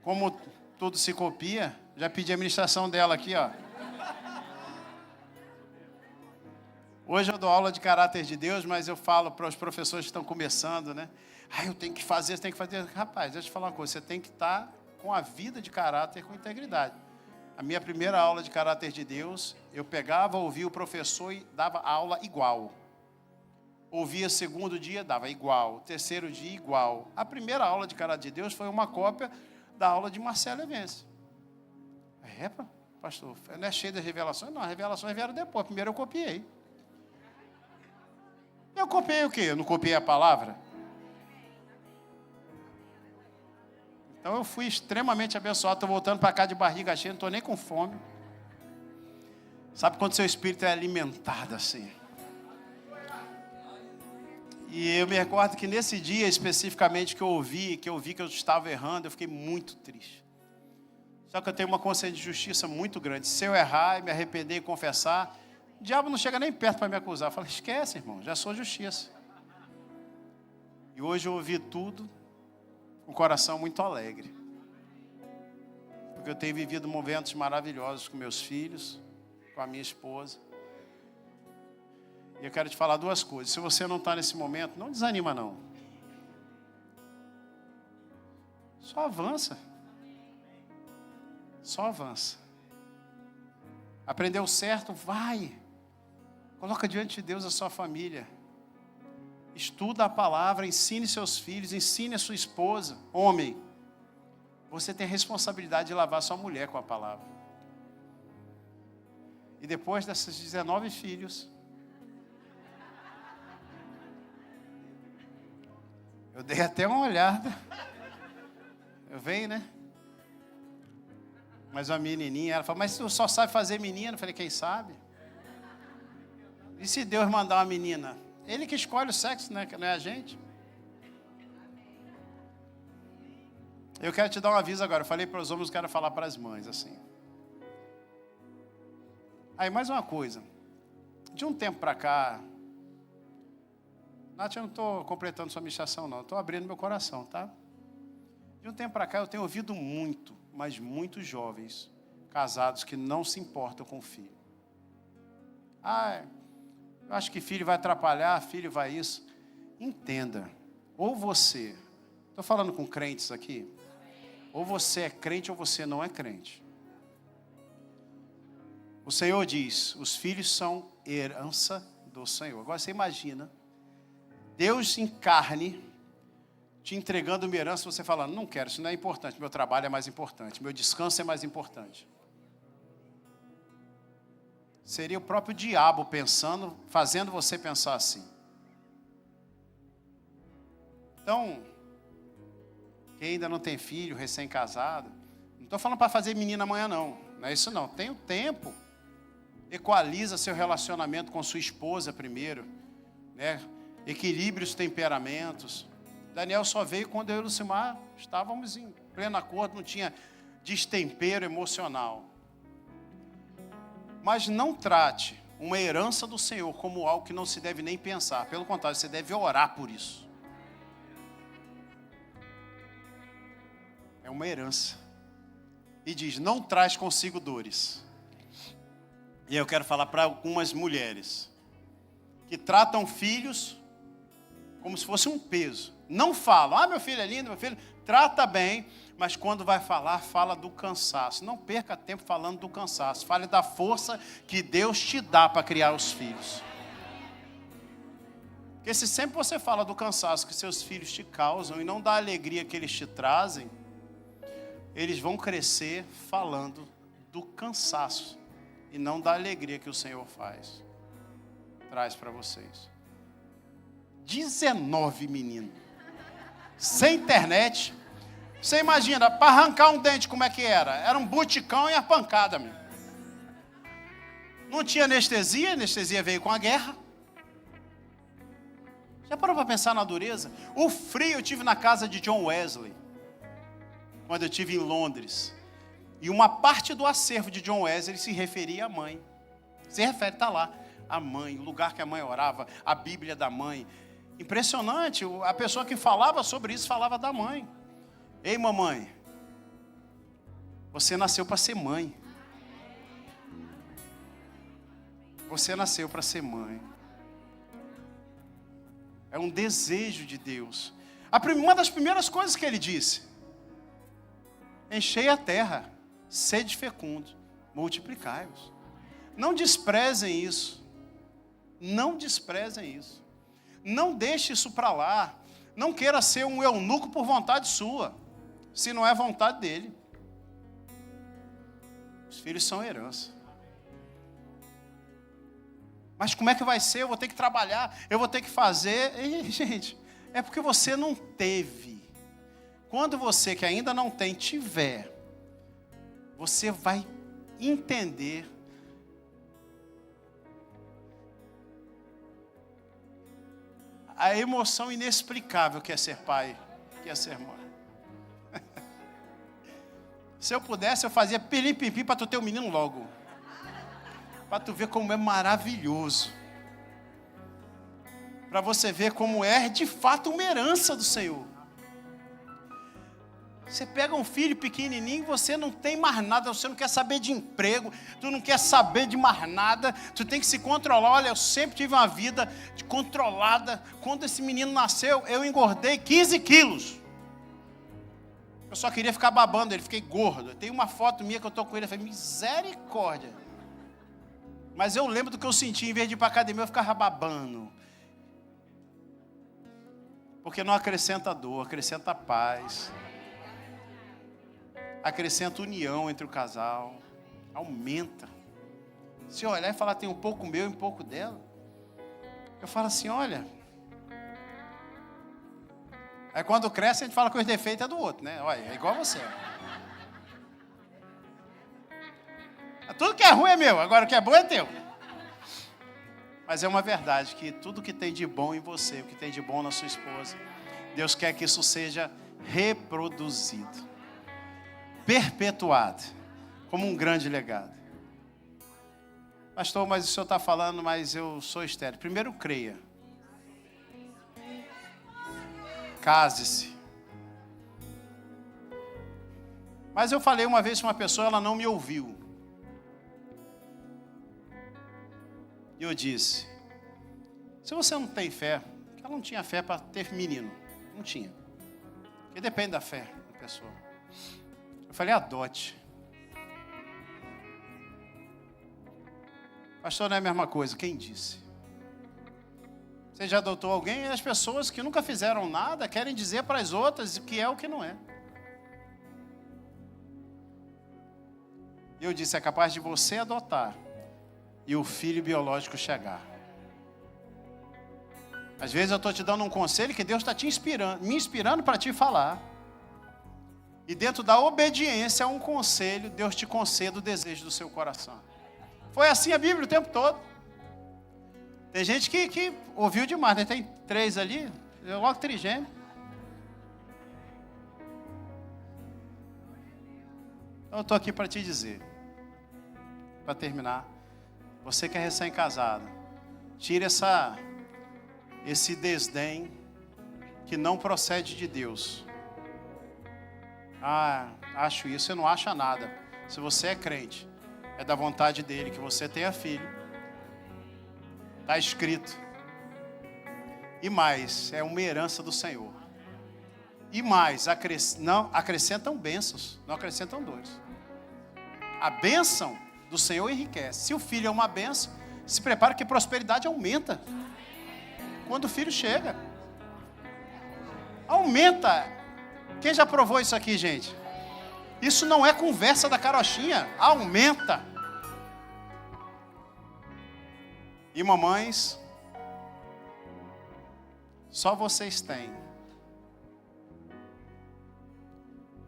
Como tudo se copia, já pedi a ministração dela aqui, ó. Hoje eu dou aula de caráter de Deus, mas eu falo para os professores que estão começando, né? Eu tenho que fazer, você tem que fazer. Rapaz, deixa eu te falar uma coisa, você tem que estar com a vida de caráter, com integridade. A minha primeira aula de caráter de Deus, eu pegava, ouvia o professor e dava aula igual. Ouvia segundo dia, dava igual. Terceiro dia, igual. A primeira aula de caráter de Deus foi uma cópia da aula de Marcelo Evense. Pastor, não é cheio de revelações? Não, as revelações vieram depois. Primeiro eu copiei. Eu copiei o quê? Eu não copiei a palavra? Então eu fui extremamente abençoado. Estou voltando para cá de barriga cheia, não estou nem com fome. Sabe quando seu espírito é alimentado assim? E eu me recordo que nesse dia especificamente que eu ouvi que eu estava errando, eu fiquei muito triste. Só que eu tenho uma consciência de justiça muito grande. Se eu errar e me arrepender e confessar, o diabo não chega nem perto para me acusar. Eu falo, esquece, irmão, já sou justiça. E hoje eu ouvi tudo com o coração muito alegre. Porque eu tenho vivido momentos maravilhosos com meus filhos, com a minha esposa. E eu quero te falar duas coisas. Se você não está nesse momento, não desanima não. Só avança. Só avança. Aprendeu certo? Vai. Coloca diante de Deus a sua família. Estuda a palavra, ensine seus filhos, ensine a sua esposa. Homem, você tem a responsabilidade de lavar sua mulher com a palavra. E depois desses 19 filhos, eu dei até uma olhada. Eu venho, né? Mas uma menininha, ela falou, mas tu só sabe fazer menina? Eu falei, quem sabe? E se Deus mandar uma menina? Ele que escolhe o sexo, né? Não é a gente. Eu quero te dar um aviso agora. Eu falei para os homens, eu quero falar para as mães, assim. Aí, mais uma coisa. De um tempo para cá... Nath, eu não estou completando sua ministração, não. Estou abrindo meu coração, tá? De um tempo para cá, eu tenho ouvido muito, mas muitos jovens casados que não se importam com o filho. Eu acho que filho vai atrapalhar, filho vai isso. Entenda, ou você, estou falando com crentes aqui, ou você é crente ou você não é crente. O Senhor diz, os filhos são herança do Senhor. Agora você imagina, Deus em carne, te entregando uma herança, você falando, não quero, isso não é importante, meu trabalho é mais importante, meu descanso é mais importante. Seria o próprio diabo pensando, fazendo você pensar assim. Então, quem ainda não tem filho, recém-casado, não estou falando para fazer menina amanhã não é isso não, tem o tempo. Equaliza seu relacionamento com sua esposa primeiro, né? Equilibre os temperamentos. Daniel só veio quando eu e o Lucimar estávamos em pleno acordo, não tinha destempero emocional. Mas não trate uma herança do Senhor como algo que não se deve nem pensar. Pelo contrário, você deve orar por isso. É uma herança. E diz, não traz consigo dores. E eu quero falar para algumas mulheres que tratam filhos como se fosse um peso. Não falam, meu filho é lindo, meu filho... Trata bem, mas quando vai falar, fala do cansaço. Não perca tempo falando do cansaço. Fale da força que Deus te dá para criar os filhos. Porque se sempre você fala do cansaço que seus filhos te causam e não da alegria que eles te trazem, eles vão crescer falando do cansaço e não da alegria que o Senhor traz para vocês. 19 meninos. Sem internet. Você imagina, para arrancar um dente como é que era? Era um buticão e a pancada, meu. Não tinha anestesia, a anestesia veio com a guerra. Já parou para pensar na dureza? O frio eu tive na casa de John Wesley, quando eu estive em Londres. E uma parte do acervo de John Wesley se referia à mãe. Se refere, está lá, a mãe, o lugar que a mãe orava, a Bíblia da mãe. Impressionante, a pessoa que falava sobre isso falava da mãe. Ei, mamãe, você nasceu para ser mãe. Você nasceu para ser mãe. É um desejo de Deus. Uma das primeiras coisas que ele disse: enchei a terra, sede fecundo, multiplicai-vos. Não desprezem isso. Não desprezem isso. Não deixe isso para lá. Não queira ser um eunuco por vontade sua, se não é vontade dele. Os filhos são herança. Mas como é que vai ser? Eu vou ter que trabalhar, eu vou ter que fazer. E, gente, é porque você não teve. Quando você que ainda não tem, tiver, você vai entender a emoção inexplicável que é ser pai, que é ser mãe. Se eu pudesse, eu fazia pilim-pim-pim para tu ter um menino logo. Para tu ver como é maravilhoso. Para você ver como é de fato uma herança do Senhor. Você pega um filho pequenininho, você não tem mais nada, você não quer saber de emprego, tu não quer saber de mais nada, tu tem que se controlar. Olha, eu sempre tive uma vida controlada. Quando esse menino nasceu, eu engordei 15 quilos. Eu só queria ficar babando ele, fiquei gordo. Tem uma foto minha que eu estou com ele, eu falei, misericórdia. Mas eu lembro do que eu senti, em vez de ir para a academia, eu ficava babando. Porque não acrescenta dor, acrescenta paz. Acrescenta união entre o casal. Aumenta. Se eu olhar e falar, tem um pouco meu e um pouco dela. Eu falo assim, olha. Aí quando cresce, a gente fala que os defeitos é do outro, né? Olha, é igual você. Tudo que é ruim é meu, agora o que é bom é teu. Mas é uma verdade que tudo que tem de bom em você, o que tem de bom na sua esposa, Deus quer que isso seja reproduzido, perpetuado, como um grande legado. Pastor, mas o senhor está falando, mas eu sou estéril. Primeiro, creia. Case-se. Mas eu falei uma vez com uma pessoa, ela não me ouviu. E eu disse, se você não tem fé, porque ela não tinha fé para ter menino. Não tinha. Porque depende da fé da pessoa. Eu falei, adote. Pastor, não é a mesma coisa. Quem disse? Você já adotou alguém? E as pessoas que nunca fizeram nada querem dizer para as outras o que é o que não é. Eu disse, é capaz de você adotar e o filho biológico chegar. Às vezes eu estou te dando um conselho que Deus está me inspirando para te falar. E dentro da obediência a um conselho, Deus te concede o desejo do seu coração. Foi assim a Bíblia o tempo todo. Tem gente que ouviu demais, né? Tem 3 ali, logo trigêmeo. Eu estou aqui para te dizer, para terminar, Você que é recém-casado, tire esse desdém que não procede de Deus. Acho isso, você não acha nada. Se você é crente, é da vontade dele que você tenha filho. Está escrito. E mais, é uma herança do Senhor. E mais, não acrescentam bênçãos, não acrescentam dores. A bênção do Senhor enriquece. Se o filho é uma bênção, se prepara que a prosperidade aumenta. Quando o filho chega, aumenta. Quem já provou isso aqui, gente? Isso não é conversa da carochinha, aumenta. E mamães, só vocês têm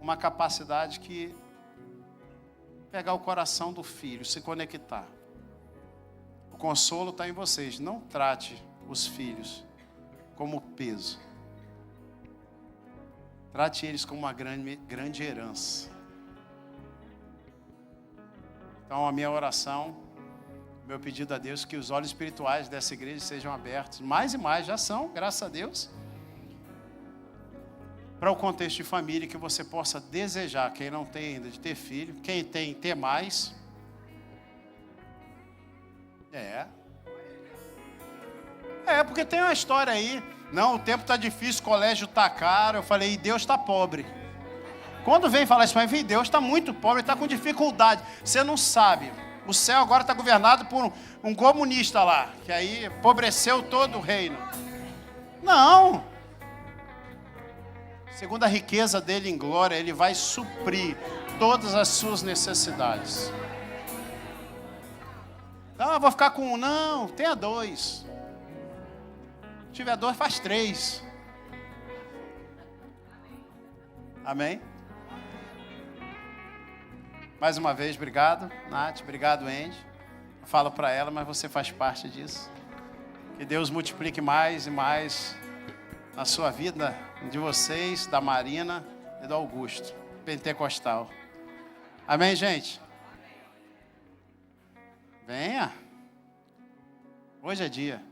uma capacidade que pegar o coração do filho, se conectar. O consolo está em vocês. Não trate os filhos como peso. Trate eles como uma grande herança. Então, a minha oração, meu pedido a Deus, que os olhos espirituais dessa igreja sejam abertos. Mais e mais, já são, graças a Deus. Para o contexto de família, que você possa desejar, quem não tem ainda, de ter filho. Quem tem, ter mais. Porque tem uma história aí. Não, o tempo está difícil, o colégio está caro. Eu falei, e Deus está pobre. Quando vem falar isso para mim, Deus está muito pobre, está com dificuldade. Você não sabe. O céu agora está governado por um comunista lá, que aí empobreceu todo o reino. Não. Segundo a riqueza dele em glória, ele vai suprir todas as suas necessidades. Não, eu vou ficar com um. Não, tenha 2. Se tiver 2, faz 3. Amém? Mais uma vez, obrigado, Nath. Obrigado, Andy. Eu falo para ela, mas você faz parte disso. Que Deus multiplique mais e mais na sua vida, de vocês, da Marina e do Augusto, pentecostal. Amém, gente? Venha. Hoje é dia.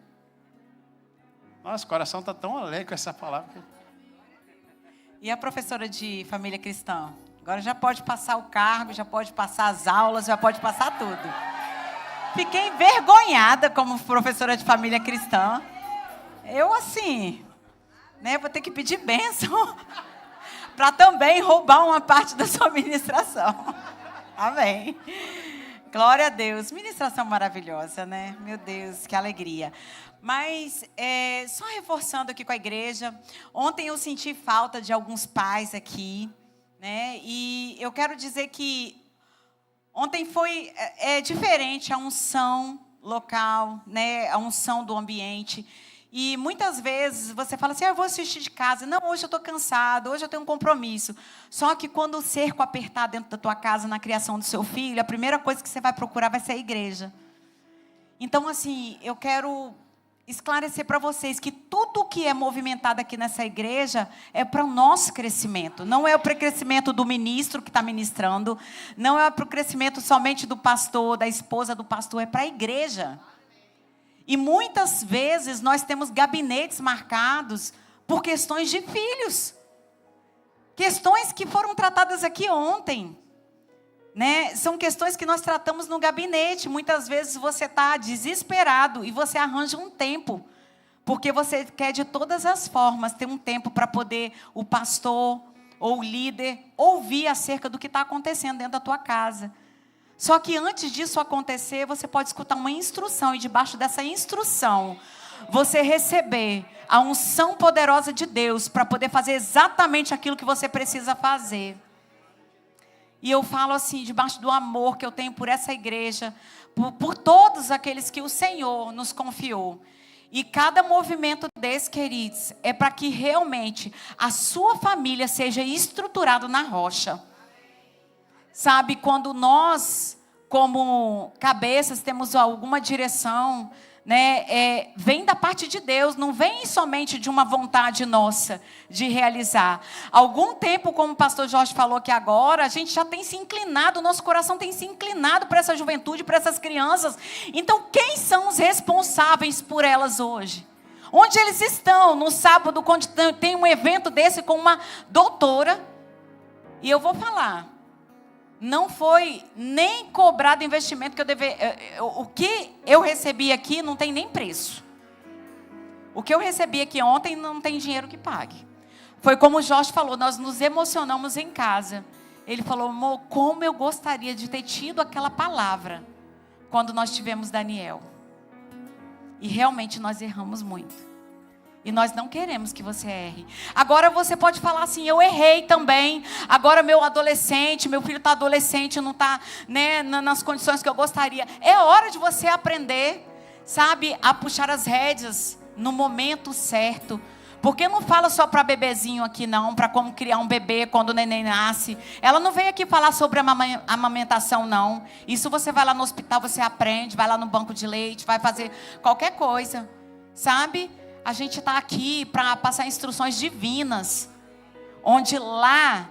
Nossa, o coração está tão alegre com essa palavra. E a professora de família cristã? Agora já pode passar o cargo, já pode passar as aulas, já pode passar tudo. Fiquei envergonhada como professora de família cristã. Eu, assim, vou ter que pedir bênção para também roubar uma parte da sua ministração. Amém. Glória a Deus. Ministração maravilhosa, né? Meu Deus, que alegria. Mas, só reforçando aqui com a igreja, ontem eu senti falta de alguns pais aqui, né? E eu quero dizer que ontem foi diferente a unção local, né? A unção do ambiente. E muitas vezes você fala assim, eu vou assistir de casa. Não, hoje eu estou cansado, hoje eu tenho um compromisso. Só que quando o cerco apertar dentro da tua casa, na criação do seu filho, a primeira coisa que você vai procurar vai ser a igreja. Então, assim, eu quero esclarecer para vocês que tudo que é movimentado aqui nessa igreja é para o nosso crescimento. Não é para o crescimento do ministro que está ministrando, não é para o crescimento somente do pastor, da esposa do pastor, é para a igreja. E muitas vezes nós temos gabinetes marcados por questões de filhos. Questões que foram tratadas aqui ontem. Né? São questões que nós tratamos no gabinete. Muitas vezes você está desesperado e você arranja um tempo. Porque você quer de todas as formas ter um tempo para poder o pastor ou o líder ouvir acerca do que está acontecendo dentro da tua casa. Só que antes disso acontecer, você pode escutar uma instrução. E debaixo dessa instrução, você receber a unção poderosa de Deus para poder fazer exatamente aquilo que você precisa fazer. E eu falo assim, debaixo do amor que eu tenho por essa igreja, por todos aqueles que o Senhor nos confiou. E cada movimento desse, queridos, é para que realmente a sua família seja estruturada na rocha. Sabe, quando nós, como cabeças, temos alguma direção, né, vem da parte de Deus, não vem somente de uma vontade nossa de realizar. Algum tempo, como o pastor Jorge falou aqui agora, a gente já tem se inclinado, o nosso coração tem se inclinado para essa juventude, para essas crianças. Então, quem são os responsáveis por elas hoje? Onde eles estão? No sábado, quando tem um evento desse com uma doutora, e eu vou falar, não foi nem cobrado investimento que eu devia. O que eu recebi aqui não tem nem preço. O que eu recebi aqui ontem não tem dinheiro que pague. Foi como o Jorge falou, nós nos emocionamos em casa. Ele falou, amor, como eu gostaria de ter tido aquela palavra quando nós tivemos Daniel. E realmente nós erramos muito. E nós não queremos que você erre. Agora você pode falar assim, eu errei também. Agora meu filho está adolescente, não está, né, nas condições que eu gostaria. É hora de você aprender, sabe, a puxar as rédeas no momento certo. Porque não fala só para bebezinho aqui não, para como criar um bebê quando o neném nasce. Ela não veio aqui falar sobre amamentação não. Isso você vai lá no hospital, você aprende, vai lá no banco de leite, vai fazer qualquer coisa, sabe? A gente está aqui para passar instruções divinas, onde lá,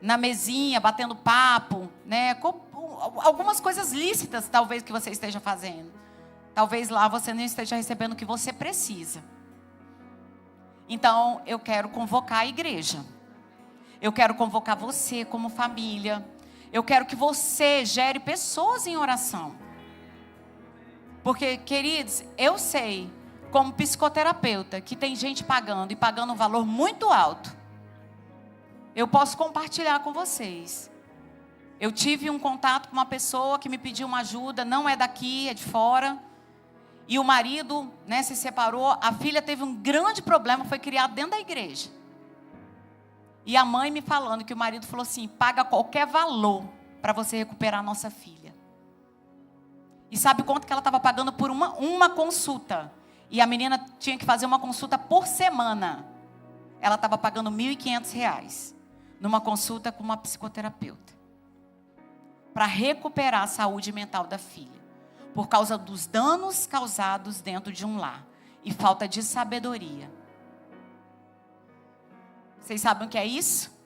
na mesinha, batendo papo, né, com algumas coisas lícitas, talvez, que você esteja fazendo. Talvez lá você não esteja recebendo o que você precisa. Então, eu quero convocar a igreja. Eu quero convocar você como família. Eu quero que você gere pessoas em oração. Porque, queridos, eu sei, como psicoterapeuta, que tem gente pagando e pagando um valor muito alto. Eu posso compartilhar com vocês. Eu tive um contato com uma pessoa que me pediu uma ajuda, não é daqui, é de fora. E o marido, né, se separou, a filha teve um grande problema, foi criada dentro da igreja. E a mãe me falando que o marido falou assim, paga qualquer valor para você recuperar a nossa filha. E sabe quanto que ela estava pagando por uma consulta? E a menina tinha que fazer uma consulta por semana. Ela estava pagando R$ 1.500 numa consulta com uma psicoterapeuta. Para recuperar a saúde mental da filha. Por causa dos danos causados dentro de um lar. E falta de sabedoria. Vocês sabem o que é isso?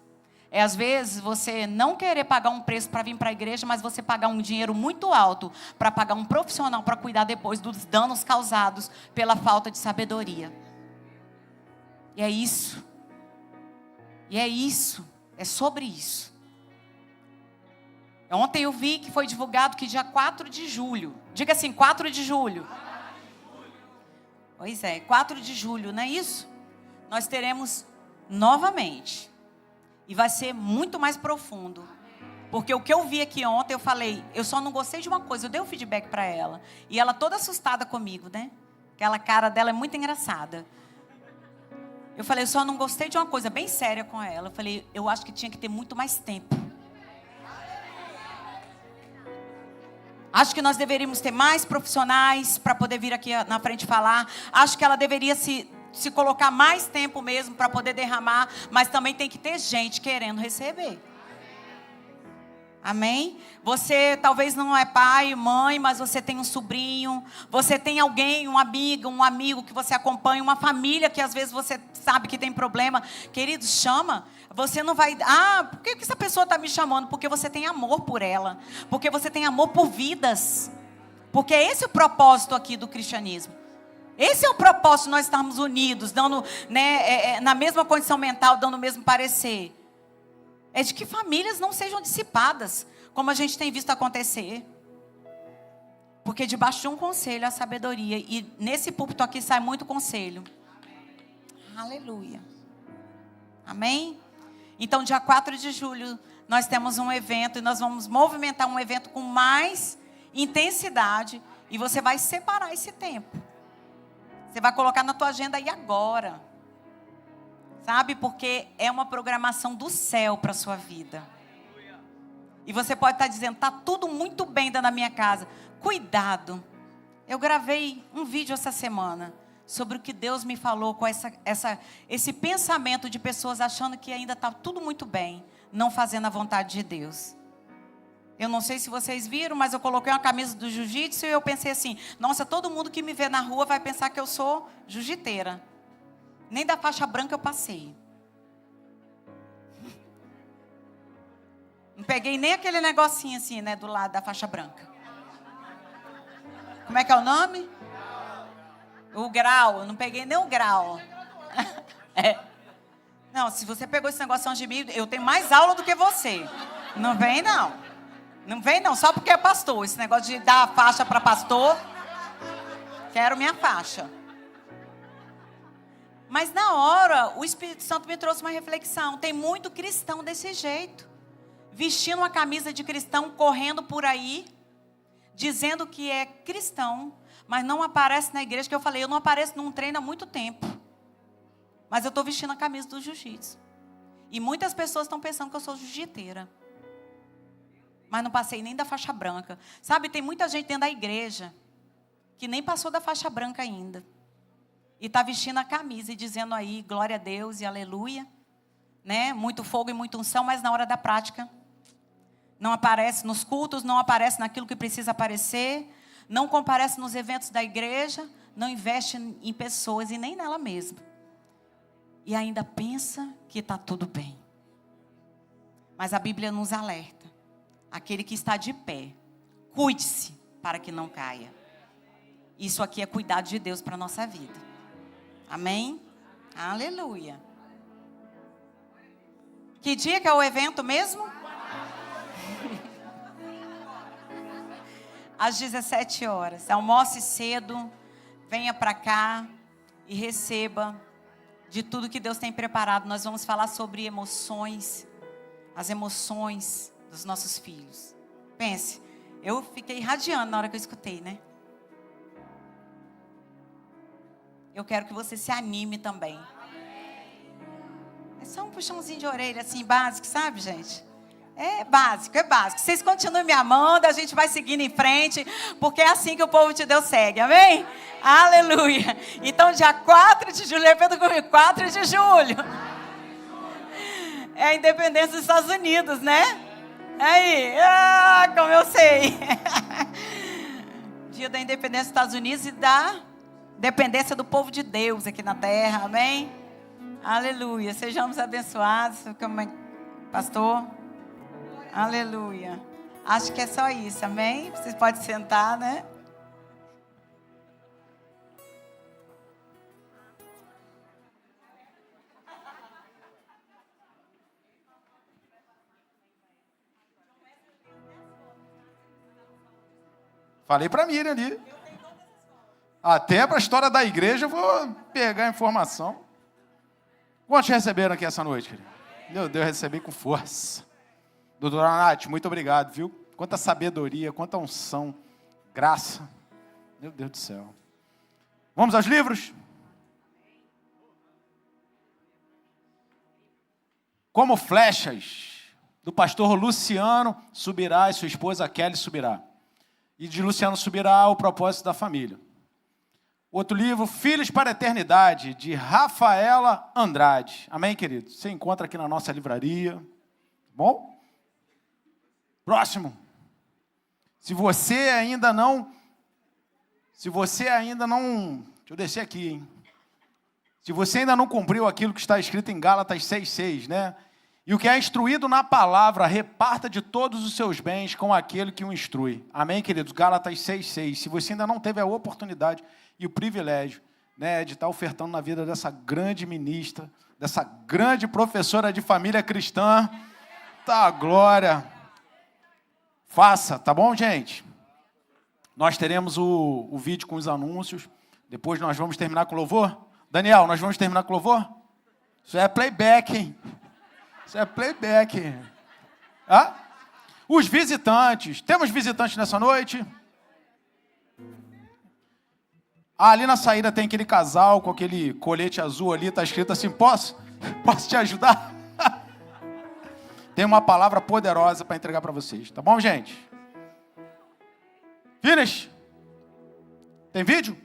É às vezes você não querer pagar um preço para vir para a igreja, mas você pagar um dinheiro muito alto para pagar um profissional para cuidar depois dos danos causados pela falta de sabedoria. E é isso. E é isso. É sobre isso. Ontem eu vi que foi divulgado que dia 4 de julho. Diga assim, 4 de julho. Pois é, 4 de julho, não é isso? Nós teremos novamente. E vai ser muito mais profundo. Porque o que eu vi aqui ontem, eu falei, eu só não gostei de uma coisa, eu dei um feedback para ela. E ela toda assustada comigo, né? Aquela cara dela é muito engraçada. Eu falei, eu só não gostei de uma coisa bem séria com ela. Eu falei, eu acho que tinha que ter muito mais tempo. Acho que nós deveríamos ter mais profissionais para poder vir aqui na frente falar. Acho que ela deveria se colocar mais tempo mesmo para poder derramar, mas também tem que ter gente querendo receber. Amém? Você talvez não é pai, mãe, mas você tem um sobrinho, você tem alguém, um amigo que você acompanha, uma família que às vezes você sabe que tem problema. Querido, chama. Você não vai... por que essa pessoa está me chamando? Porque você tem amor por ela. Porque você tem amor por vidas. Porque esse é o propósito aqui do cristianismo. Esse é o propósito de nós estarmos unidos, dando, né, na mesma condição mental, dando o mesmo parecer. É de que famílias não sejam dissipadas, como a gente tem visto acontecer. Porque debaixo de um conselho, a sabedoria. E nesse púlpito aqui sai muito conselho. Aleluia. Amém? Então, dia 4 de julho, nós temos um evento. E nós vamos movimentar um evento com mais intensidade. E você vai separar esse tempo. Você vai colocar na tua agenda aí agora. Sabe? Porque é uma programação do céu para a sua vida. E você pode estar dizendo, está tudo muito bem dentro da minha casa. Cuidado. Eu gravei um vídeo essa semana sobre o que Deus me falou com esse pensamento de pessoas achando que ainda está tudo muito bem, não fazendo a vontade de Deus. Eu não sei se vocês viram, mas eu coloquei uma camisa do jiu-jitsu e eu pensei assim, nossa, todo mundo que me vê na rua vai pensar que eu sou jiu-jiteira. Nem da faixa branca eu passei. Não peguei nem aquele negocinho assim, né, do lado da faixa branca. Como é que é o nome? O grau. Eu não peguei nem o grau. É. Não, se você pegou esse negócio de mim, eu tenho mais aula do que você. Não vem, não. Não vem, não. Só porque é pastor. Esse negócio de dar a faixa para pastor. Quero minha faixa. Mas na hora, o Espírito Santo me trouxe uma reflexão. Tem muito cristão desse jeito. Vestindo uma camisa de cristão, correndo por aí, dizendo que é cristão, mas não aparece na igreja, que eu falei, eu não apareço num treino há muito tempo. Mas eu estou vestindo a camisa do jiu-jitsu. E muitas pessoas estão pensando que eu sou jiu-jiteira. Mas não passei nem da faixa branca. Sabe, tem muita gente dentro da igreja que nem passou da faixa branca ainda. E está vestindo a camisa e dizendo aí, glória a Deus e aleluia. Né? Muito fogo e muita unção, mas na hora da prática não aparece nos cultos, não aparece naquilo que precisa aparecer, não comparece nos eventos da igreja, não investe em pessoas e nem nela mesma. E ainda pensa que está tudo bem. Mas a Bíblia nos alerta. Aquele que está de pé, cuide-se para que não caia. Isso aqui é cuidado de Deus para a nossa vida. Amém? Aleluia. Que dia que é o evento mesmo? Às 17 horas. Almoce cedo, venha para cá e receba de tudo que Deus tem preparado. Nós vamos falar sobre emoções, as emoções dos nossos filhos. Pense, eu fiquei radiando na hora que eu escutei, né? Eu quero que você se anime também. É só um puxãozinho de orelha, assim, básico, sabe, gente? É básico, é básico. Vocês continuem me amando, a gente vai seguindo em frente, porque é assim que o povo de Deus segue, amém? Aleluia. Então, dia 4 de julho, repita comigo, 4 de julho. É a independência dos Estados Unidos, né? Aí, como eu sei. Dia da independência dos Estados Unidos e da dependência do povo de Deus aqui na terra, amém? Aleluia, sejamos abençoados, pastor. Aleluia. Acho que é só isso, amém? Vocês podem sentar, né? Falei para Miriam ali. Até para a história da igreja eu vou pegar a informação. Quantos receberam aqui essa noite, querido? Meu Deus, eu recebi com força. Doutora Nath, muito obrigado, viu? Quanta sabedoria, quanta unção, graça. Meu Deus do céu. Vamos aos livros? Como flechas, do pastor Luciano Subirá e sua esposa Kelly Subirá. E de Luciano Subirá, o propósito da família. Outro livro, Filhos para a Eternidade, de Rafaela Andrade. Amém, querido? Você encontra aqui na nossa livraria. Bom? Próximo. Se você ainda não... Deixa eu descer aqui, hein? Se você ainda não cumpriu aquilo que está escrito em Gálatas 6,6, né? E o que é instruído na palavra, reparta de todos os seus bens com aquele que o instrui. Amém, queridos? Gálatas 6,6. Se você ainda não teve a oportunidade e o privilégio, né, de estar ofertando na vida dessa grande ministra, dessa grande professora de família cristã, tá, glória. Faça, tá bom, gente? Nós teremos o vídeo com os anúncios. Depois nós vamos terminar com louvor. Daniel, nós vamos terminar com louvor? Isso é playback, hein? Isso é playback. Ah? Os visitantes. Temos visitantes nessa noite? Ali na saída tem aquele casal com aquele colete azul ali. Está escrito assim, posso te ajudar? Tem uma palavra poderosa para entregar para vocês. Tá bom, gente? Finish. Tem vídeo?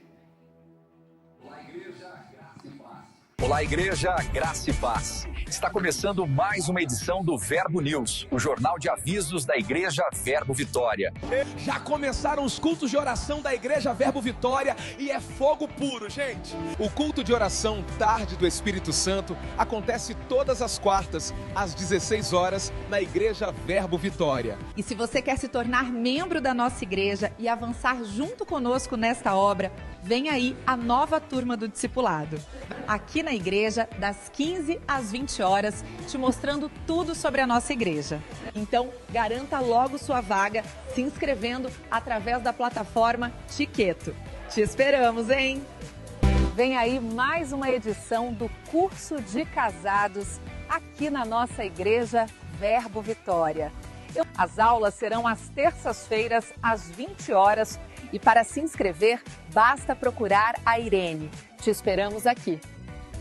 Olá, igreja, graça e paz. Está começando mais uma edição do Verbo News, o jornal de avisos da Igreja Verbo Vitória. Já começaram os cultos de oração da Igreja Verbo Vitória e é fogo puro, gente. O culto de oração Tarde do Espírito Santo acontece todas as quartas, às 16 horas, na Igreja Verbo Vitória. E se você quer se tornar membro da nossa igreja e avançar junto conosco nesta obra, vem aí a nova turma do discipulado. Aqui na igreja, das 15 às 20 horas, te mostrando tudo sobre a nossa igreja. Então, garanta logo sua vaga se inscrevendo através da plataforma Tiqueto. Te esperamos, hein? Vem aí mais uma edição do curso de casados aqui na nossa igreja Verbo Vitória. As aulas serão às terças-feiras, às 20 horas. E para se inscrever, basta procurar a Irene. Te esperamos aqui.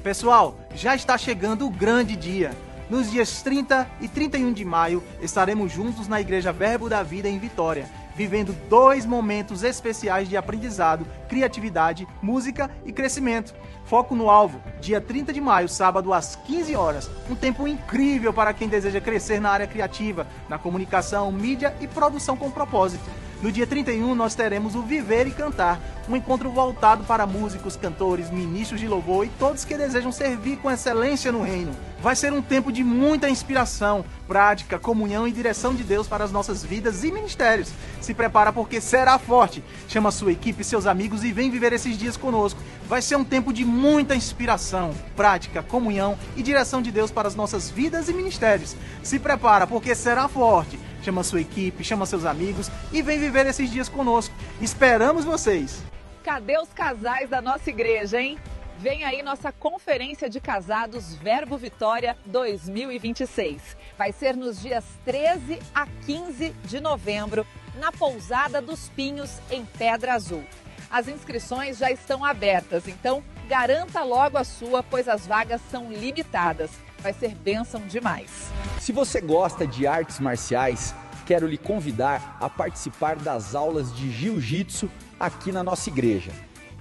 Pessoal, já está chegando o grande dia. Nos dias 30 e 31 de maio, estaremos juntos na Igreja Verbo da Vida em Vitória, vivendo 2 momentos especiais de aprendizado, criatividade, música e crescimento. Foco no alvo, dia 30 de maio, sábado às 15 horas. Um tempo incrível para quem deseja crescer na área criativa, na comunicação, mídia e produção com propósito. No dia 31, nós teremos o Viver e Cantar, um encontro voltado para músicos, cantores, ministros de louvor e todos que desejam servir com excelência no reino. Vai ser um tempo de muita inspiração, prática, comunhão e direção de Deus para as nossas vidas e ministérios. Se prepara porque será forte. Chama sua equipe, seus amigos e vem viver esses dias conosco. Vai ser um tempo de muita inspiração, prática, comunhão e direção de Deus para as nossas vidas e ministérios. Se prepara porque será forte. Chama sua equipe, chama seus amigos e vem viver esses dias conosco. Esperamos vocês! Cadê os casais da nossa igreja, hein? Vem aí nossa Conferência de Casados Verbo Vitória 2026. Vai ser nos dias 13 a 15 de novembro, na Pousada dos Pinhos, em Pedra Azul. As inscrições já estão abertas, então garanta logo a sua, pois as vagas são limitadas. Vai ser bênção demais. Se você gosta de artes marciais, quero lhe convidar a participar das aulas de jiu-jitsu aqui na nossa igreja.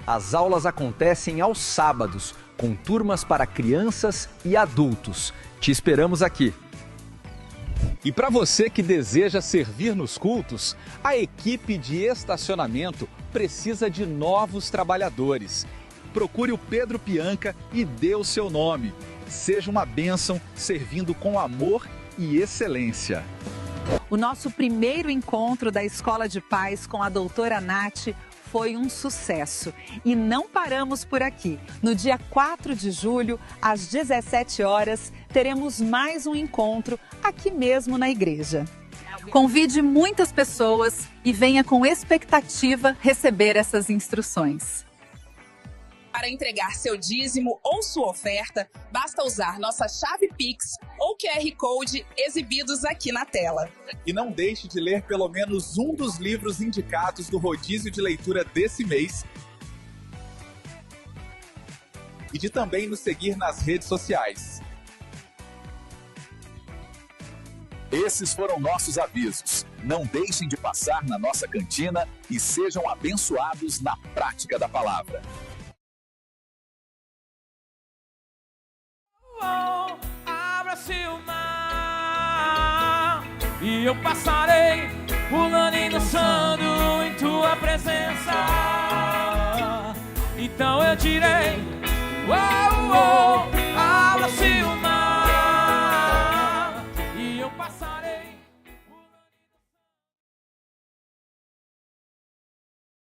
As aulas acontecem aos sábados, com turmas para crianças e adultos. Te esperamos aqui. E para você que deseja servir nos cultos, a equipe de estacionamento precisa de novos trabalhadores. Procure o Pedro Pianca e dê o seu nome. Seja uma bênção, servindo com amor e excelência. O nosso primeiro encontro da Escola de Paz com a doutora Nath foi um sucesso. E não paramos por aqui. No dia 4 de julho, às 17 horas, teremos mais um encontro aqui mesmo na igreja. Convide muitas pessoas e venha com expectativa receber essas instruções. Para entregar seu dízimo ou sua oferta, basta usar nossa chave Pix ou QR Code exibidos aqui na tela. E não deixe de ler pelo menos um dos livros indicados do rodízio de leitura desse mês e de também nos seguir nas redes sociais. Esses foram nossos avisos. Não deixem de passar na nossa cantina e sejam abençoados na prática da palavra. Abra-se o mar e eu passarei pulando e dançando em tua presença. Então eu direi, uou, uou,